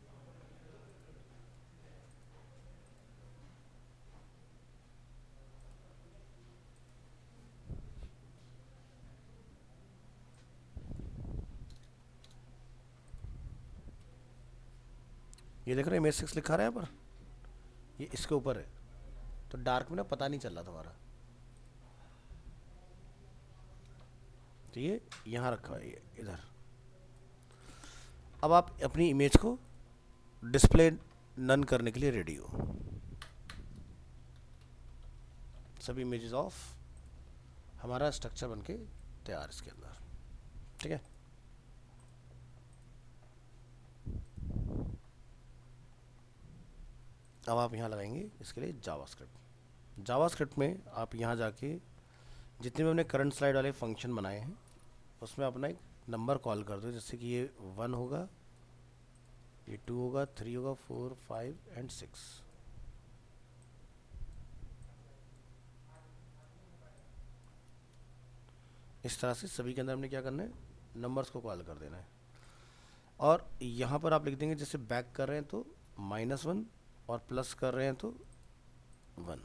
Speaker 1: ये देख रहे हैं, इमेज 6 लिखा रहा है यहाँ पर, ये इसके ऊपर है, तो डार्क में ना पता नहीं चल रहा तुम्हारा, तो ये यहाँ रखा है, ये इधर। अब आप अपनी इमेज को डिस्प्ले नन करने के लिए रेडी हो। सभी इमेजेस ऑफ, हमारा स्ट्रक्चर बनके तैयार इसके अंदर, ठीक है। अब आप यहाँ लगाएंगे इसके लिए जावास्क्रिप्ट। जावास्क्रिप्ट में आप यहाँ जाके जितने भी हमने करंट स्लाइड वाले फंक्शन बनाए हैं उसमें अपना एक नंबर कॉल कर दो, जैसे कि ये 1 होगा, ये 2 होगा, 3 होगा, 4, 5 एंड 6। इस तरह से सभी के अंदर हमने क्या करना है, नंबर्स को कॉल कर देना है। और यहाँ पर आप लिख देंगे, जैसे बैक कर रहे हैं तो -1 और प्लस कर रहे हैं तो 1।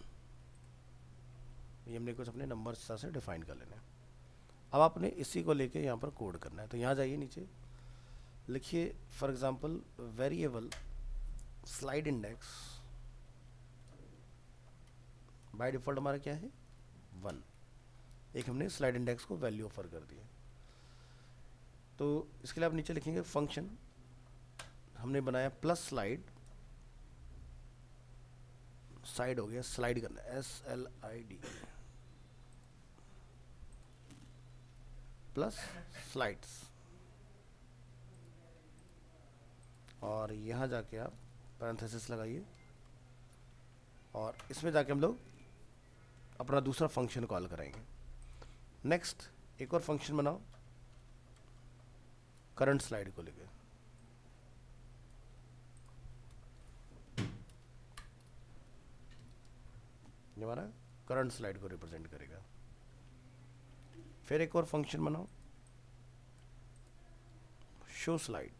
Speaker 1: ये हमने कुछ अपने नंबर इस तरह से डिफाइन कर लेना है। अब आपने इसी को लेके यहाँ पर कोड करना है, तो यहाँ जाइए नीचे, लिखिए for example variable slide index, by default हमारा क्या है 1। एक हमने स्लाइड इंडेक्स को वैल्यू ऑफर कर दी है, तो इसके लिए आप नीचे लिखेंगे फंक्शन हमने बनाया प्लस स्लाइड, साइड हो गया, स्लाइड करना है SLID प्लस स्लाइड्स, और यहाँ जाके आप पैरेंथेसिस लगाइए और इसमें जाके हम लोग अपना दूसरा फंक्शन कॉल कराएंगे। नेक्स्ट एक और फंक्शन बनाओ करंट स्लाइड को लेके, ये हमारा करंट स्लाइड को रिप्रेजेंट करेगा। फिर एक और फंक्शन बनाओ शो स्लाइड,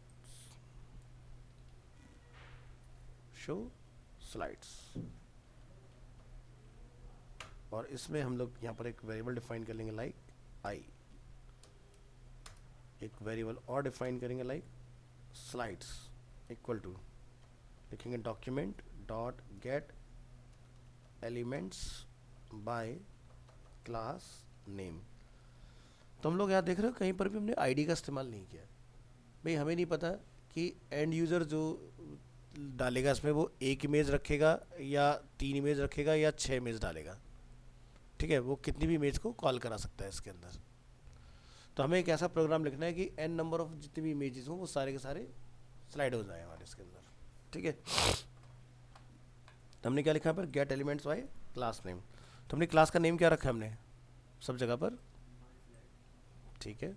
Speaker 1: शो स्लाइड्स, और इसमें हम लोग यहाँ पर एक वेरिएबल डिफाइन कर लेंगे लाइक आई, एक वेरिएबल और डिफाइन करेंगे लाइक स्लाइड्स इक्वल टू, लिखेंगे document dot get elements by class name. तो हम लोग यहाँ देख रहे हो कहीं पर भी हमने आईडी का इस्तेमाल नहीं किया भाई, हमें नहीं पता कि एंड यूज़र जो डालेगा इसमें वो 1 इमेज रखेगा या 3 इमेज रखेगा या 6 इमेज डालेगा, ठीक है, वो कितनी भी इमेज को कॉल करा सकता है इसके अंदर। तो हमें एक ऐसा प्रोग्राम लिखना है कि n नंबर ऑफ जितनी भी इमेजेस हों वो सारे के सारे स्लाइड हो जाए हमारे इसके अंदर, ठीक है। तो हमने क्या लिखा है पर gate elements by class name, तो हमने क्लास का नेम क्या रखा है हमने सब जगह पर, ठीक है।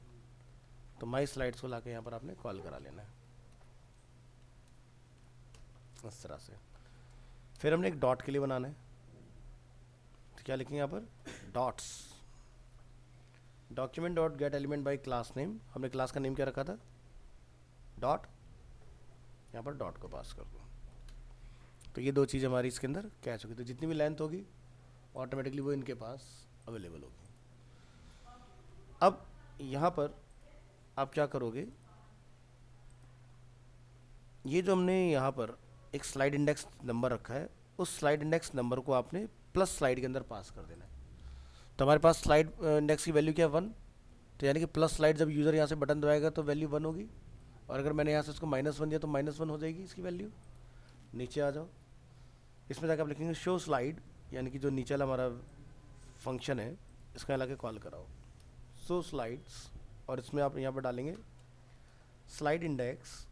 Speaker 1: तो माई स्लाइड्स को लाके यहाँ पर आपने कॉल करा लेना है इस तरह से। फिर हमने एक डॉट के लिए बनाना है, तो क्या लिखेंगे यहाँ पर dots, document dot get element by class name, हमने क्लास का नेम क्या रखा था डॉट, यहाँ पर डॉट को पास कर दो। तो ये दो चीज़ हमारी इसके अंदर कैच होगी, तो जितनी भी लेंथ होगी ऑटोमेटिकली वो इनके पास अवेलेबल होगी। अब यहाँ पर आप क्या करोगे, ये जो हमने यहाँ पर एक स्लाइड इंडेक्स नंबर रखा है, उस स्लाइड इंडेक्स नंबर को आपने प्लस स्लाइड के अंदर पास कर देना है। तो हमारे पास स्लाइड इंडेक्स की वैल्यू क्या है 1, तो यानी कि प्लस स्लाइड जब यूज़र यहाँ से बटन दबाएगा तो वैल्यू 1 होगी, और अगर मैंने यहाँ से उसको -1 दिया तो -1 हो जाएगी इसकी वैल्यू। नीचे आ जाओ, इसमें जाकर आप लिखेंगे शो स्लाइड, यानी कि जो नीचे वाला हमारा फंक्शन है इसका लगा के कॉल कराओ शो स्लाइड्स, और इसमें आप यहाँ पर डालेंगे स्लाइड इंडेक्स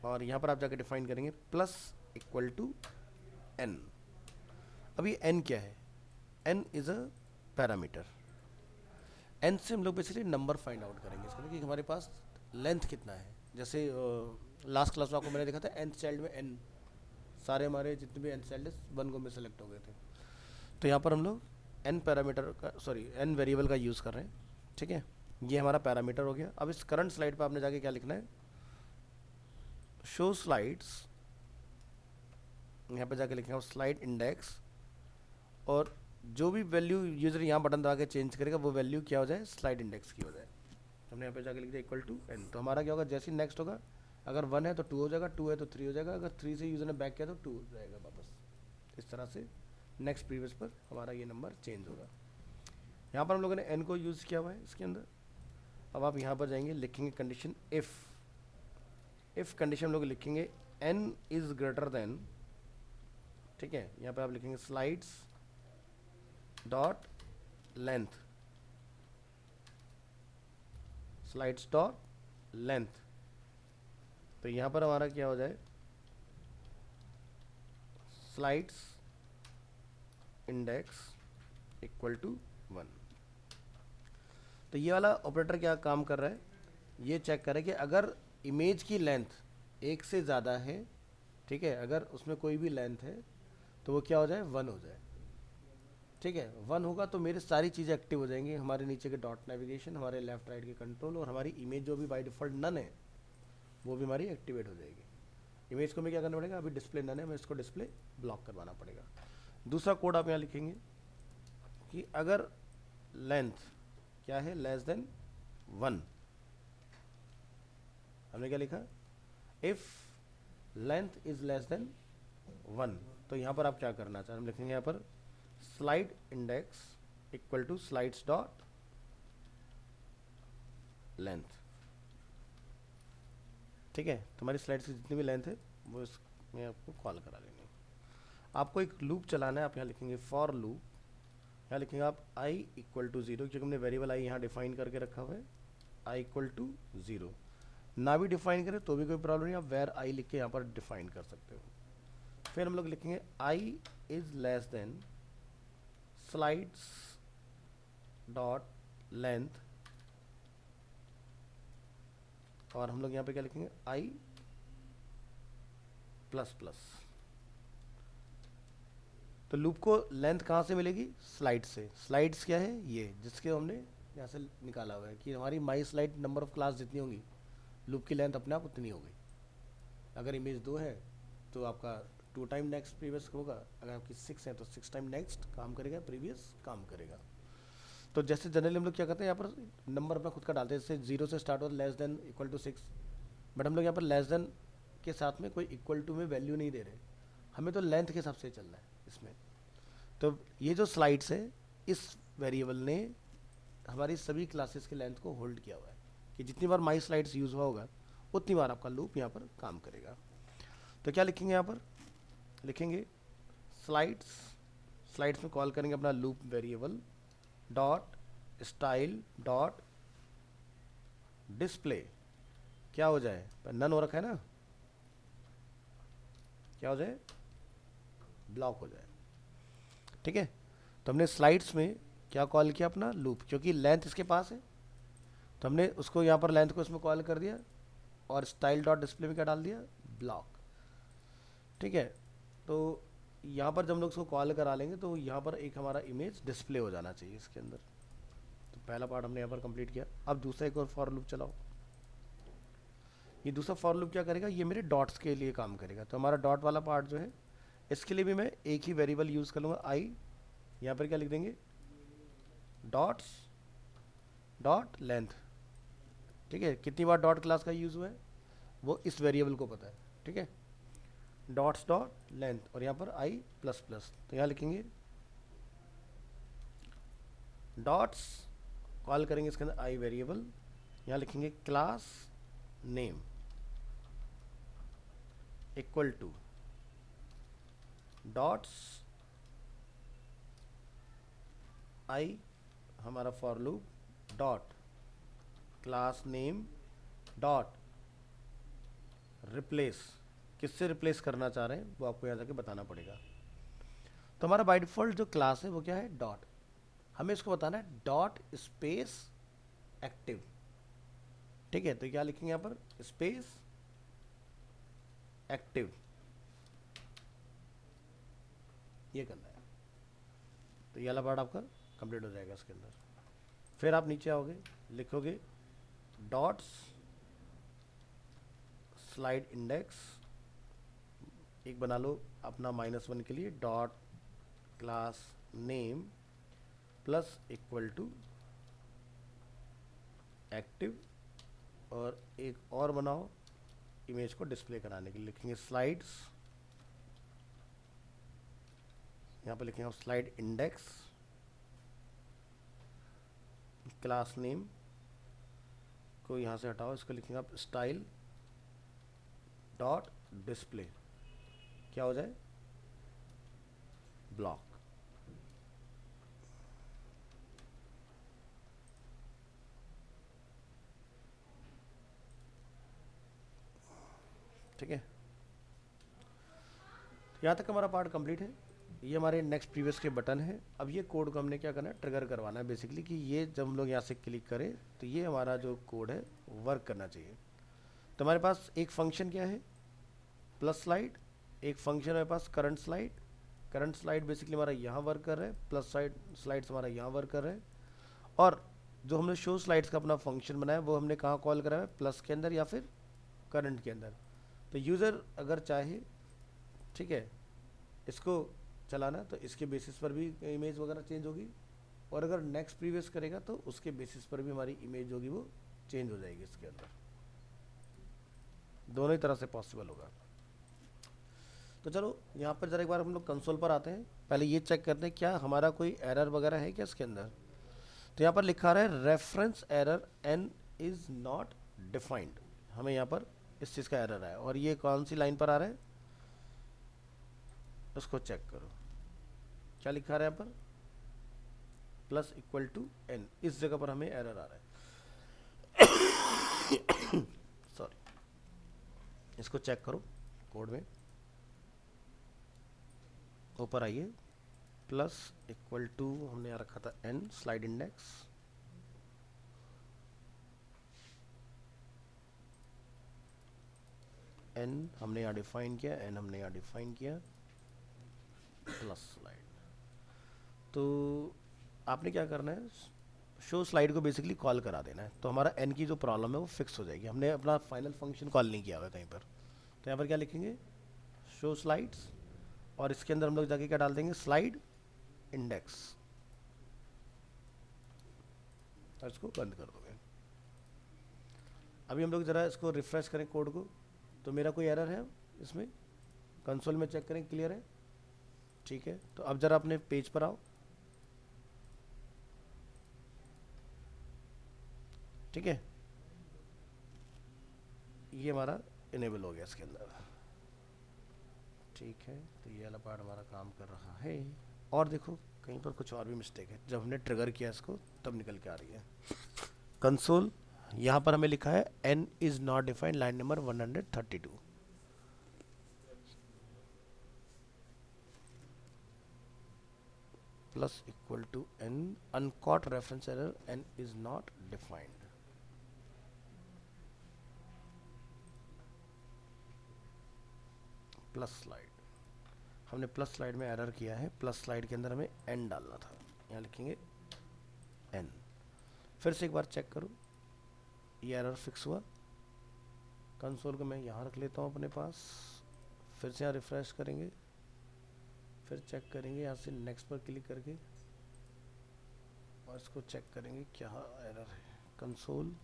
Speaker 1: और यहाँ पर आप जाकर डिफाइन करेंगे प्लस इक्वल टू n। अब ये n क्या है, n is a parameter, n से हम लोग बेसिकली नंबर फाइंड आउट करेंगे इसका कि हमारे पास लेंथ कितना है। जैसे लास्ट क्लास में आपको मैंने देखा था nth चाइल्ड में n, सारे हमारे जितने भी nth चाइल्ड वन गो में सेलेक्ट हो गए थे। तो यहाँ पर हम लोग n पैरामीटर का n वेरिएबल का यूज़ कर रहे हैं, ठीक है। ये हमारा पैरामीटर हो गया। अब इस करंट स्लाइड पर आपने जाके क्या लिखना है, शो स्लाइड्स, यहाँ पे जाके लिखेंगे स्लाइड इंडेक्स, और जो भी वैल्यू यूजर यहाँ बटन दबा के चेंज करेगा वो वैल्यू क्या हो जाए, स्लाइड इंडेक्स की हो जाए। हमने यहाँ पे जाके लिख दिया इक्वल टू n। तो हमारा क्या होगा, जैसे ही नेक्स्ट होगा, अगर 1 है तो 2 हो जाएगा, 2 है तो 3 हो जाएगा, अगर 3 से यूजर ने बैक किया तो 2 हो जाएगा वापस। इस तरह से नेक्स्ट प्रीवियस पर हमारा ये नंबर चेंज होगा। यहाँ पर हम लोगों ने n को यूज़ किया हुआ है इसके अंदर। अब आप यहाँ पर जाएंगे, लिखेंगे कंडीशन इफ़ कंडीशन हम लोग लिखेंगे n इज़ ग्रेटर देन, ठीक है। यहाँ पे आप लिखेंगे slides dot length, slides dot length. तो यहाँ पर हमारा क्या हो जाए, स्लाइड्स इंडेक्स इक्वल टू 1। तो ये वाला ऑपरेटर क्या काम कर रहा है, ये चेक करे कि अगर इमेज की लेंथ एक से ज़्यादा है, ठीक है, अगर उसमें कोई भी लेंथ है तो वो क्या हो जाए, 1 हो जाए, ठीक है। 1 होगा तो मेरी सारी चीज़ें एक्टिव हो जाएंगी, हमारे नीचे के डॉट नेविगेशन, हमारे लेफ्ट राइट के कंट्रोल, और हमारी इमेज जो भी बाय डिफ़ॉल्ट नन है वो भी हमारी एक्टिवेट हो जाएगी। इमेज को हमें क्या करना पड़ेगा, अभी डिस्प्ले नन है, हमें इसको डिस्प्ले ब्लॉक करवाना पड़ेगा। दूसरा कोड आप यहाँ लिखेंगे कि अगर लेंथ क्या है, लेस देन 1, हमने क्या लिखा, if length is less than 1, तो यहाँ पर आप क्या करना चाह रहे हैं, हम लिखेंगे यहाँ पर slide index equal to slides dot length, ठीक है। तुम्हारी स्लाइड्स की जितनी भी लेंथ है वो इसमें आपको कॉल करा लेंगे। आपको एक लूप चलाना है, आप यहाँ लिखेंगे फॉर लूप, यहाँ लिखेंगे आप i इक्वल टू 0, क्योंकि हमने वेरिएबल i यहाँ डिफाइन करके रखा हुआ है, i इक्वल टू 0। ना भी डिफाइन करें तो भी कोई प्रॉब्लम नहीं, आप वेर i लिख के यहाँ पर डिफाइन कर सकते हो। फिर हम लोग लिखेंगे i is less than slides dot length, और हम लोग यहाँ पे क्या लिखेंगे, i प्लस प्लस। तो लूप को लेंथ कहाँ से मिलेगी, स्लाइड से। स्लाइड्स क्या है, ये जिसके हमने यहाँ से निकाला हुआ है कि हमारी माई स्लाइड नंबर ऑफ क्लास जितनी होंगी, लूप की लेंथ अपने आप उतनी होगी। अगर इमेज 2 है तो आपका 2 टाइम नेक्स्ट प्रीवियस होगा, अगर आपकी 6 है तो 6 टाइम नेक्स्ट काम करेगा, प्रीवियस काम करेगा। तो जैसे जनरली हम लोग क्या करते हैं, यहाँ पर नंबर अपना खुद का डालते हैं, जैसे 0 से स्टार्ट हो, less than equal to 6, but हम लोग यहाँ पर लेस देन के साथ में कोई इक्वल टू में वैल्यू नहीं दे रहे, हमें तो लेंथ के हिसाब से चलना है इसमें। तो ये जो स्लाइड्स है, इस वेरिएबल ने हमारी सभी क्लासेस के लेंथ को होल्ड किया हुआ है कि जितनी बार माई स्लाइड्स यूज़ हुआ होगा उतनी बार आपका लूप यहाँ पर काम करेगा। तो क्या लिखेंगे, यहाँ पर लिखेंगे स्लाइड्स में कॉल करेंगे अपना loop variable dot style dot display, क्या हो जाए, नन हो रखा है ना, क्या हो जाए, ब्लॉक हो जाए, ठीक है। तो हमने स्लाइड्स में क्या कॉल किया, अपना लूप, क्योंकि लेंथ इसके पास है तो हमने उसको यहाँ पर लेंथ को इसमें कॉल कर दिया, और स्टाइल डॉट डिस्प्ले में क्या डाल दिया, ब्लॉक, ठीक है। तो यहाँ पर जब हम लोग उसको कॉल करा लेंगे तो यहाँ पर एक हमारा इमेज डिस्प्ले हो जाना चाहिए इसके अंदर। तो पहला पार्ट हमने यहाँ पर कंप्लीट किया। अब दूसरा एक और फॉर लूप चलाओ। ये दूसरा फॉर लूप क्या करेगा, ये मेरे डॉट्स के लिए काम करेगा। तो हमारा डॉट वाला पार्ट जो है, इसके लिए भी मैं एक ही वेरिएबल यूज़ कर लूँगा, आई, यहाँ पर क्या लिख देंगे, डॉट्स डॉट लेंथ, ठीक है। कितनी बार डॉट क्लास का यूज़ हुआ है वो इस वेरिएबल को पता है, ठीक है, डॉट्स डॉट लेंथ, और यहाँ पर आई प्लस प्लस। तो यहाँ लिखेंगे डॉट्स, कॉल करेंगे इसके अंदर आई वेरिएबल, यहाँ लिखेंगे class name equal to dots I, हमारा for loop dot class name dot replace, किससे रिप्लेस करना चाह रहे हैं वो आपको यहाँ जाके बताना पड़ेगा। तो हमारा बाय डिफॉल्ट जो क्लास है वो क्या है, डॉट, हमें इसको बताना है डॉट स्पेस एक्टिव, ठीक है। तो क्या लिखेंगे यहाँ पर, स्पेस एक्टिव, ये करना है। तो ये वाला पार्ट आपका कंप्लीट हो जाएगा इसके अंदर। फिर आप नीचे आओगे, लिखोगे डॉट्स स्लाइड इंडेक्स, एक बना लो अपना -1 के लिए, dot class name plus equal to active, और एक और बनाओ इमेज को डिस्प्ले कराने के लिए, लिखेंगे स्लाइड्स, यहाँ पे लिखेंगे आप स्लाइड इंडेक्स, क्लास नेम को यहाँ से हटाओ, इसको लिखेंगे आप स्टाइल डॉट डिस्प्ले, क्या हो जाए, ब्लॉक। ठीक है, यहाँ तक हमारा पार्ट कंप्लीट है। ये हमारे नेक्स्ट प्रीवियस के बटन है। अब ये कोड को हमने क्या करना है, ट्रिगर करवाना है बेसिकली, कि ये जब हम लोग यहाँ से क्लिक करें तो ये हमारा जो कोड है वर्क करना चाहिए। तो हमारे पास एक फंक्शन क्या है, प्लस स्लाइड, एक फंक्शन हमारे पास current slide. Current slide basically हमारा यहाँ वर्क कर रहा है, प्लस स्लाइड्स हमारा यहाँ वर्क कर रहा है, और जो हमने शो स्लाइड्स का अपना फंक्शन बनाया वो हमने कहाँ कॉल करा है, प्लस के अंदर या फिर करंट के अंदर। तो यूज़र अगर चाहे, ठीक है, इसको चलाना, तो इसके बेसिस पर भी इमेज वगैरह चेंज होगी, और अगर नेक्स्ट प्रीवियस करेगा तो उसके बेसिस पर भी हमारी इमेज होगी वो चेंज हो जाएगी इसके अंदर। दोनों ही तरह से पॉसिबल होगा। तो चलो यहाँ पर जरा एक बार हम लोग कंसोल पर आते हैं। पहले ये चेक करते हैं क्या हमारा कोई एरर वगैरह है क्या इसके अंदर। तो यहाँ पर लिखा रहा है reference error n is not defined, हमें यहाँ पर इस चीज़ का एरर है, और ये कौन सी लाइन पर आ रहा है, उसको चेक करो, क्या लिखा रहा है यहाँ पर, प्लस इक्वल टू n, इस जगह पर हमें एरर आ रहा है। सॉरी, इसको चेक करो कोड में, ऊपर आइए, प्लस इक्वल टू हमने यहाँ रखा था n स्लाइड इंडेक्स, n हमने यहाँ डिफाइन किया, n हमने यहाँ डिफाइन किया, प्लस स्लाइड। तो आपने क्या करना है, शो स्लाइड को बेसिकली कॉल करा देना है, तो हमारा n की जो प्रॉब्लम है वो फिक्स हो जाएगी। हमने अपना फाइनल फंक्शन कॉल नहीं किया हुआ कहीं पर। तो यहाँ पर क्या लिखेंगे, शो स्लाइड्स, और इसके अंदर हम लोग जाके क्या डाल देंगे, स्लाइड इंडेक्स, और इसको बंद कर दोगे। अभी हम लोग ज़रा इसको रिफ्रेश करें कोड को, तो मेरा कोई एरर है इसमें, कंसोल में चेक करें क्लियर है, ठीक है। तो अब ज़रा अपने पेज पर आओ, ठीक है, ये हमारा इनेबल हो गया इसके अंदर, ठीक है। तो ये वाला पार्ट हमारा काम कर रहा है, और देखो कहीं पर कुछ और भी मिस्टेक है, जब हमने ट्रिगर किया इसको तब निकल के आ रही है। कंसोल, यहाँ पर हमें लिखा है n is not defined, line number 132, plus equal to n uncaught reference error n is not defined, plus slide. हमने प्लस स्लाइड में एरर किया है, प्लस स्लाइड के अंदर हमें n डालना था, यहाँ लिखेंगे n। फिर से एक बार चेक करो, ये एरर फिक्स हुआ। कंसोल को मैं यहाँ रख लेता हूँ अपने पास, फिर से यहाँ रिफ्रेश करेंगे, फिर चेक करेंगे यहाँ से नेक्स्ट पर क्लिक करके, और इसको चेक करेंगे क्या एरर है। कंसोल,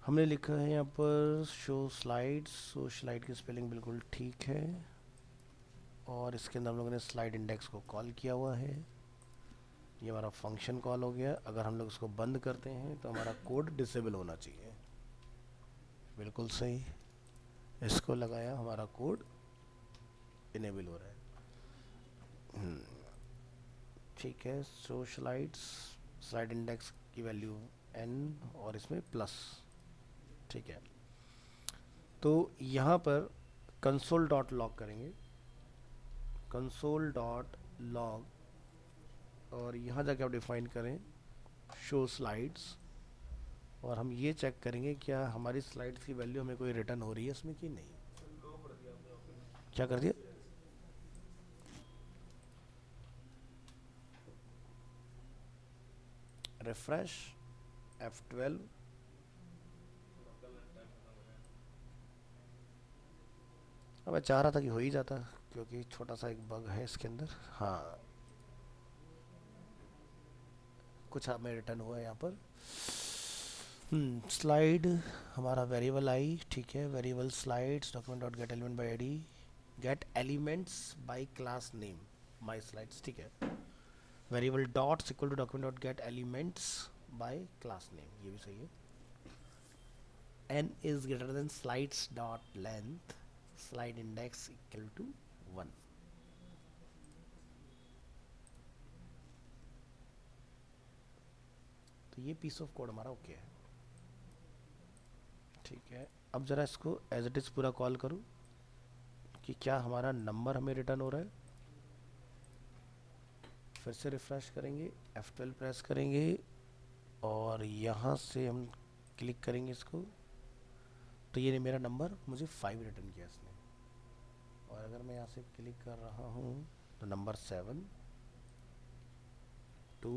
Speaker 1: हमने लिखा है यहाँ पर शो स्लाइड्स, शो स्लाइड की स्पेलिंग बिल्कुल ठीक है, और इसके अंदर हम लोगों ने स्लाइड इंडेक्स को कॉल किया हुआ है, ये हमारा फंक्शन कॉल हो गया। अगर हम लोग इसको बंद करते हैं तो हमारा कोड डिसेबल होना चाहिए, बिल्कुल सही, इसको लगाया हमारा कोड इनेबल हो रहा है, ठीक है। शो स्लाइड्स, स्लाइड इंडेक्स की वैल्यू n, और इसमें प्लस, ठीक है। तो यहाँ पर कंसोल डॉट लॉग करेंगे, कंसोल डॉट लॉग और यहाँ जाके आप डिफाइन करें शो स्लाइड्स, और हम ये चेक करेंगे क्या हमारी स्लाइड्स की वैल्यू हमें कोई रिटर्न हो रही है इसमें कि नहीं।
Speaker 2: लो कर दिया आपने ऑप्शन।
Speaker 1: क्या कर दिया? Refresh F12। अब मैं चाह रहा था कि हो ही जाता, क्योंकि छोटा सा एक बग है इसके अंदर। हाँ, कुछ हमें रिटर्न हुआ है यहाँ पर। स्लाइड हमारा वेरिएबल आई, ठीक है, variable slides document dot get element by ID, get elements by class name my slides, ठीक है। Variable dots equal to document dot get elements by class name, ये भी सही है। n is greater than slides dot length, slide index equal to 1। तो ये piece of code हमारा okay है, ठीक है। अब जरा इसको एज इट इज़ पूरा कॉल करूँ कि क्या हमारा नंबर हमें रिटर्न हो रहा है। फिर से रिफ्रेश करेंगे, F12 प्रेस करेंगे, और यहाँ से हम क्लिक करेंगे इसको, तो ये मेरा नंबर मुझे 5 रिटर्न किया इसने। और अगर मैं यहाँ से क्लिक कर रहा हूँ तो नंबर 7, 2,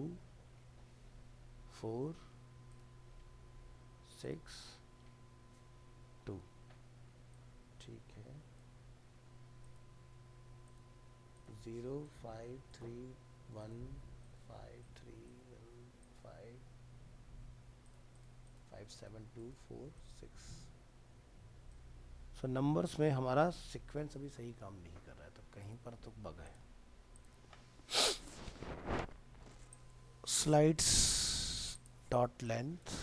Speaker 1: 4, 6, 2, ठीक है। 0, 5, 3, 1, 5, 3, 1, 5, 5, 7, 2, 4, 6। सो नंबर्स में हमारा सीक्वेंस अभी सही काम नहीं कर रहा है, तो कहीं पर तो बग है। Slides dot length,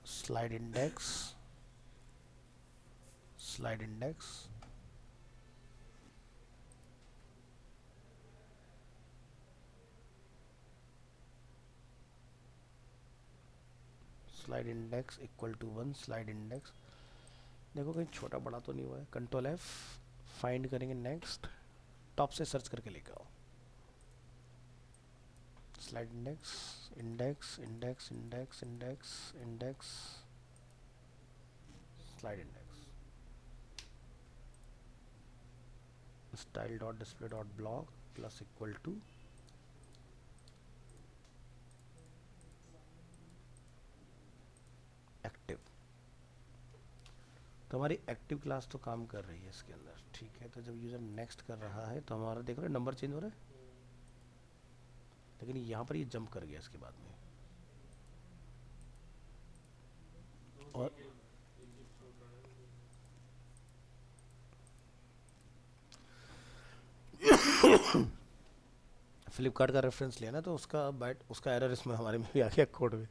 Speaker 1: slide index, slide index, slide index equal to 1, slide index. देखो कहीं छोटा बड़ा तो नहीं हुआ है। कंट्रोल F, फाइंड करेंगे नेक्स्ट, टॉप से सर्च करके लेकर आओ। Slide index, index, index, index, index, index, slide index, style dot display dot block plus equal to active. तो हमारी एक्टिव क्लास तो काम कर रही है इसके अंदर, ठीक है। तो जब यूज़र नेक्स्ट कर रहा है तो हमारा देख रहे हो नंबर चेंज हो रहा है, लेकिन यहाँ पर ये जंप कर गया इसके बाद में। और फ्लिपकार्ट का रेफरेंस लिया ना, तो उसका बैट उसका एरर इसमें हमारे में भी आ गया कोड में।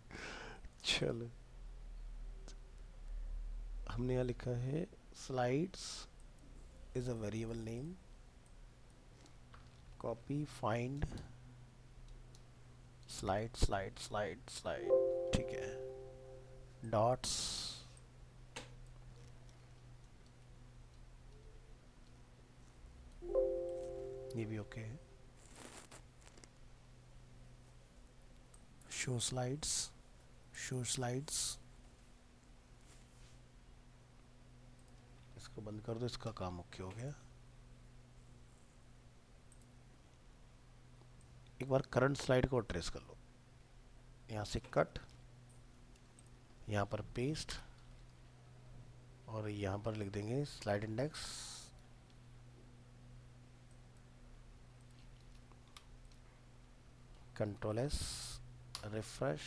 Speaker 1: चलो, हमने यहाँ लिखा है slides is a variable name, copy find slide slide slide slide, ठीक है। डॉट्स, ये भी ओके है। शो स्लाइड्स, शो स्लाइड्स, इसको बंद कर दो, इसका काम ओके हो गया। एक बार करंट स्लाइड को ट्रेस कर लो, यहाँ से कट, यहाँ पर पेस्ट, और यहाँ पर लिख देंगे slide index, control S, refresh,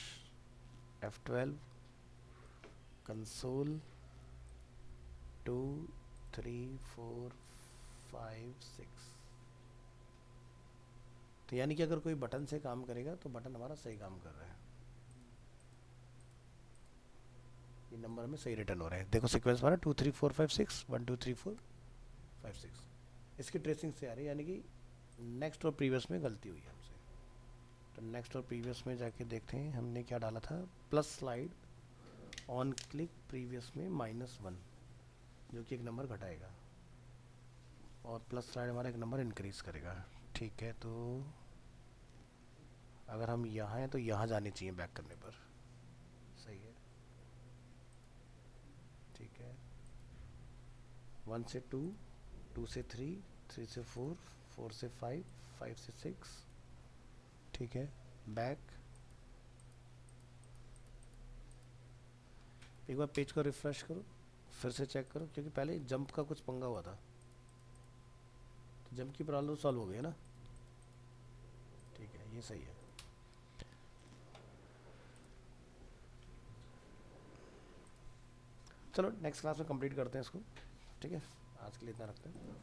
Speaker 1: F12, console, 2, 3, 4, 5, 6। तो यानी कि अगर कोई बटन से काम करेगा तो बटन हमारा सही काम कर रहा है, ये नंबर हमें सही रिटर्न हो रहे हैं। देखो सीक्वेंस हमारा 2, 3, 4, 5, 6, 1, 2, 3, 4, 5, 6, इसकी ट्रेसिंग से आ रही है, यानी कि नेक्स्ट और प्रीवियस में गलती हुई है हमसे। तो नेक्स्ट और प्रीवियस में जाके देखते हैं हमने क्या डाला था, plus slide on click previous में -1, जो कि एक नंबर घटाएगा, और प्लस स्लाइड हमारा एक नंबर इंक्रीज करेगा, ठीक है। तो अगर हम यहाँ हैं तो यहाँ जानी चाहिए बैक करने पर। सही है, ठीक है। 1 से 2, 2 से 3, 3 से 4, 4 से 5, 5 से 6, ठीक है। बैक। एक बार पेज को रिफ्रेश करो, फिर से चेक करो, क्योंकि पहले जंप का कुछ पंगा हुआ था। तो जंप की प्रॉब्लम सॉल्व हो गई है ना। ठीक है, ये सही है। चलो नेक्स्ट क्लास में कंप्लीट करते हैं इसको। ठीक है, आज के लिए इतना रखते हैं।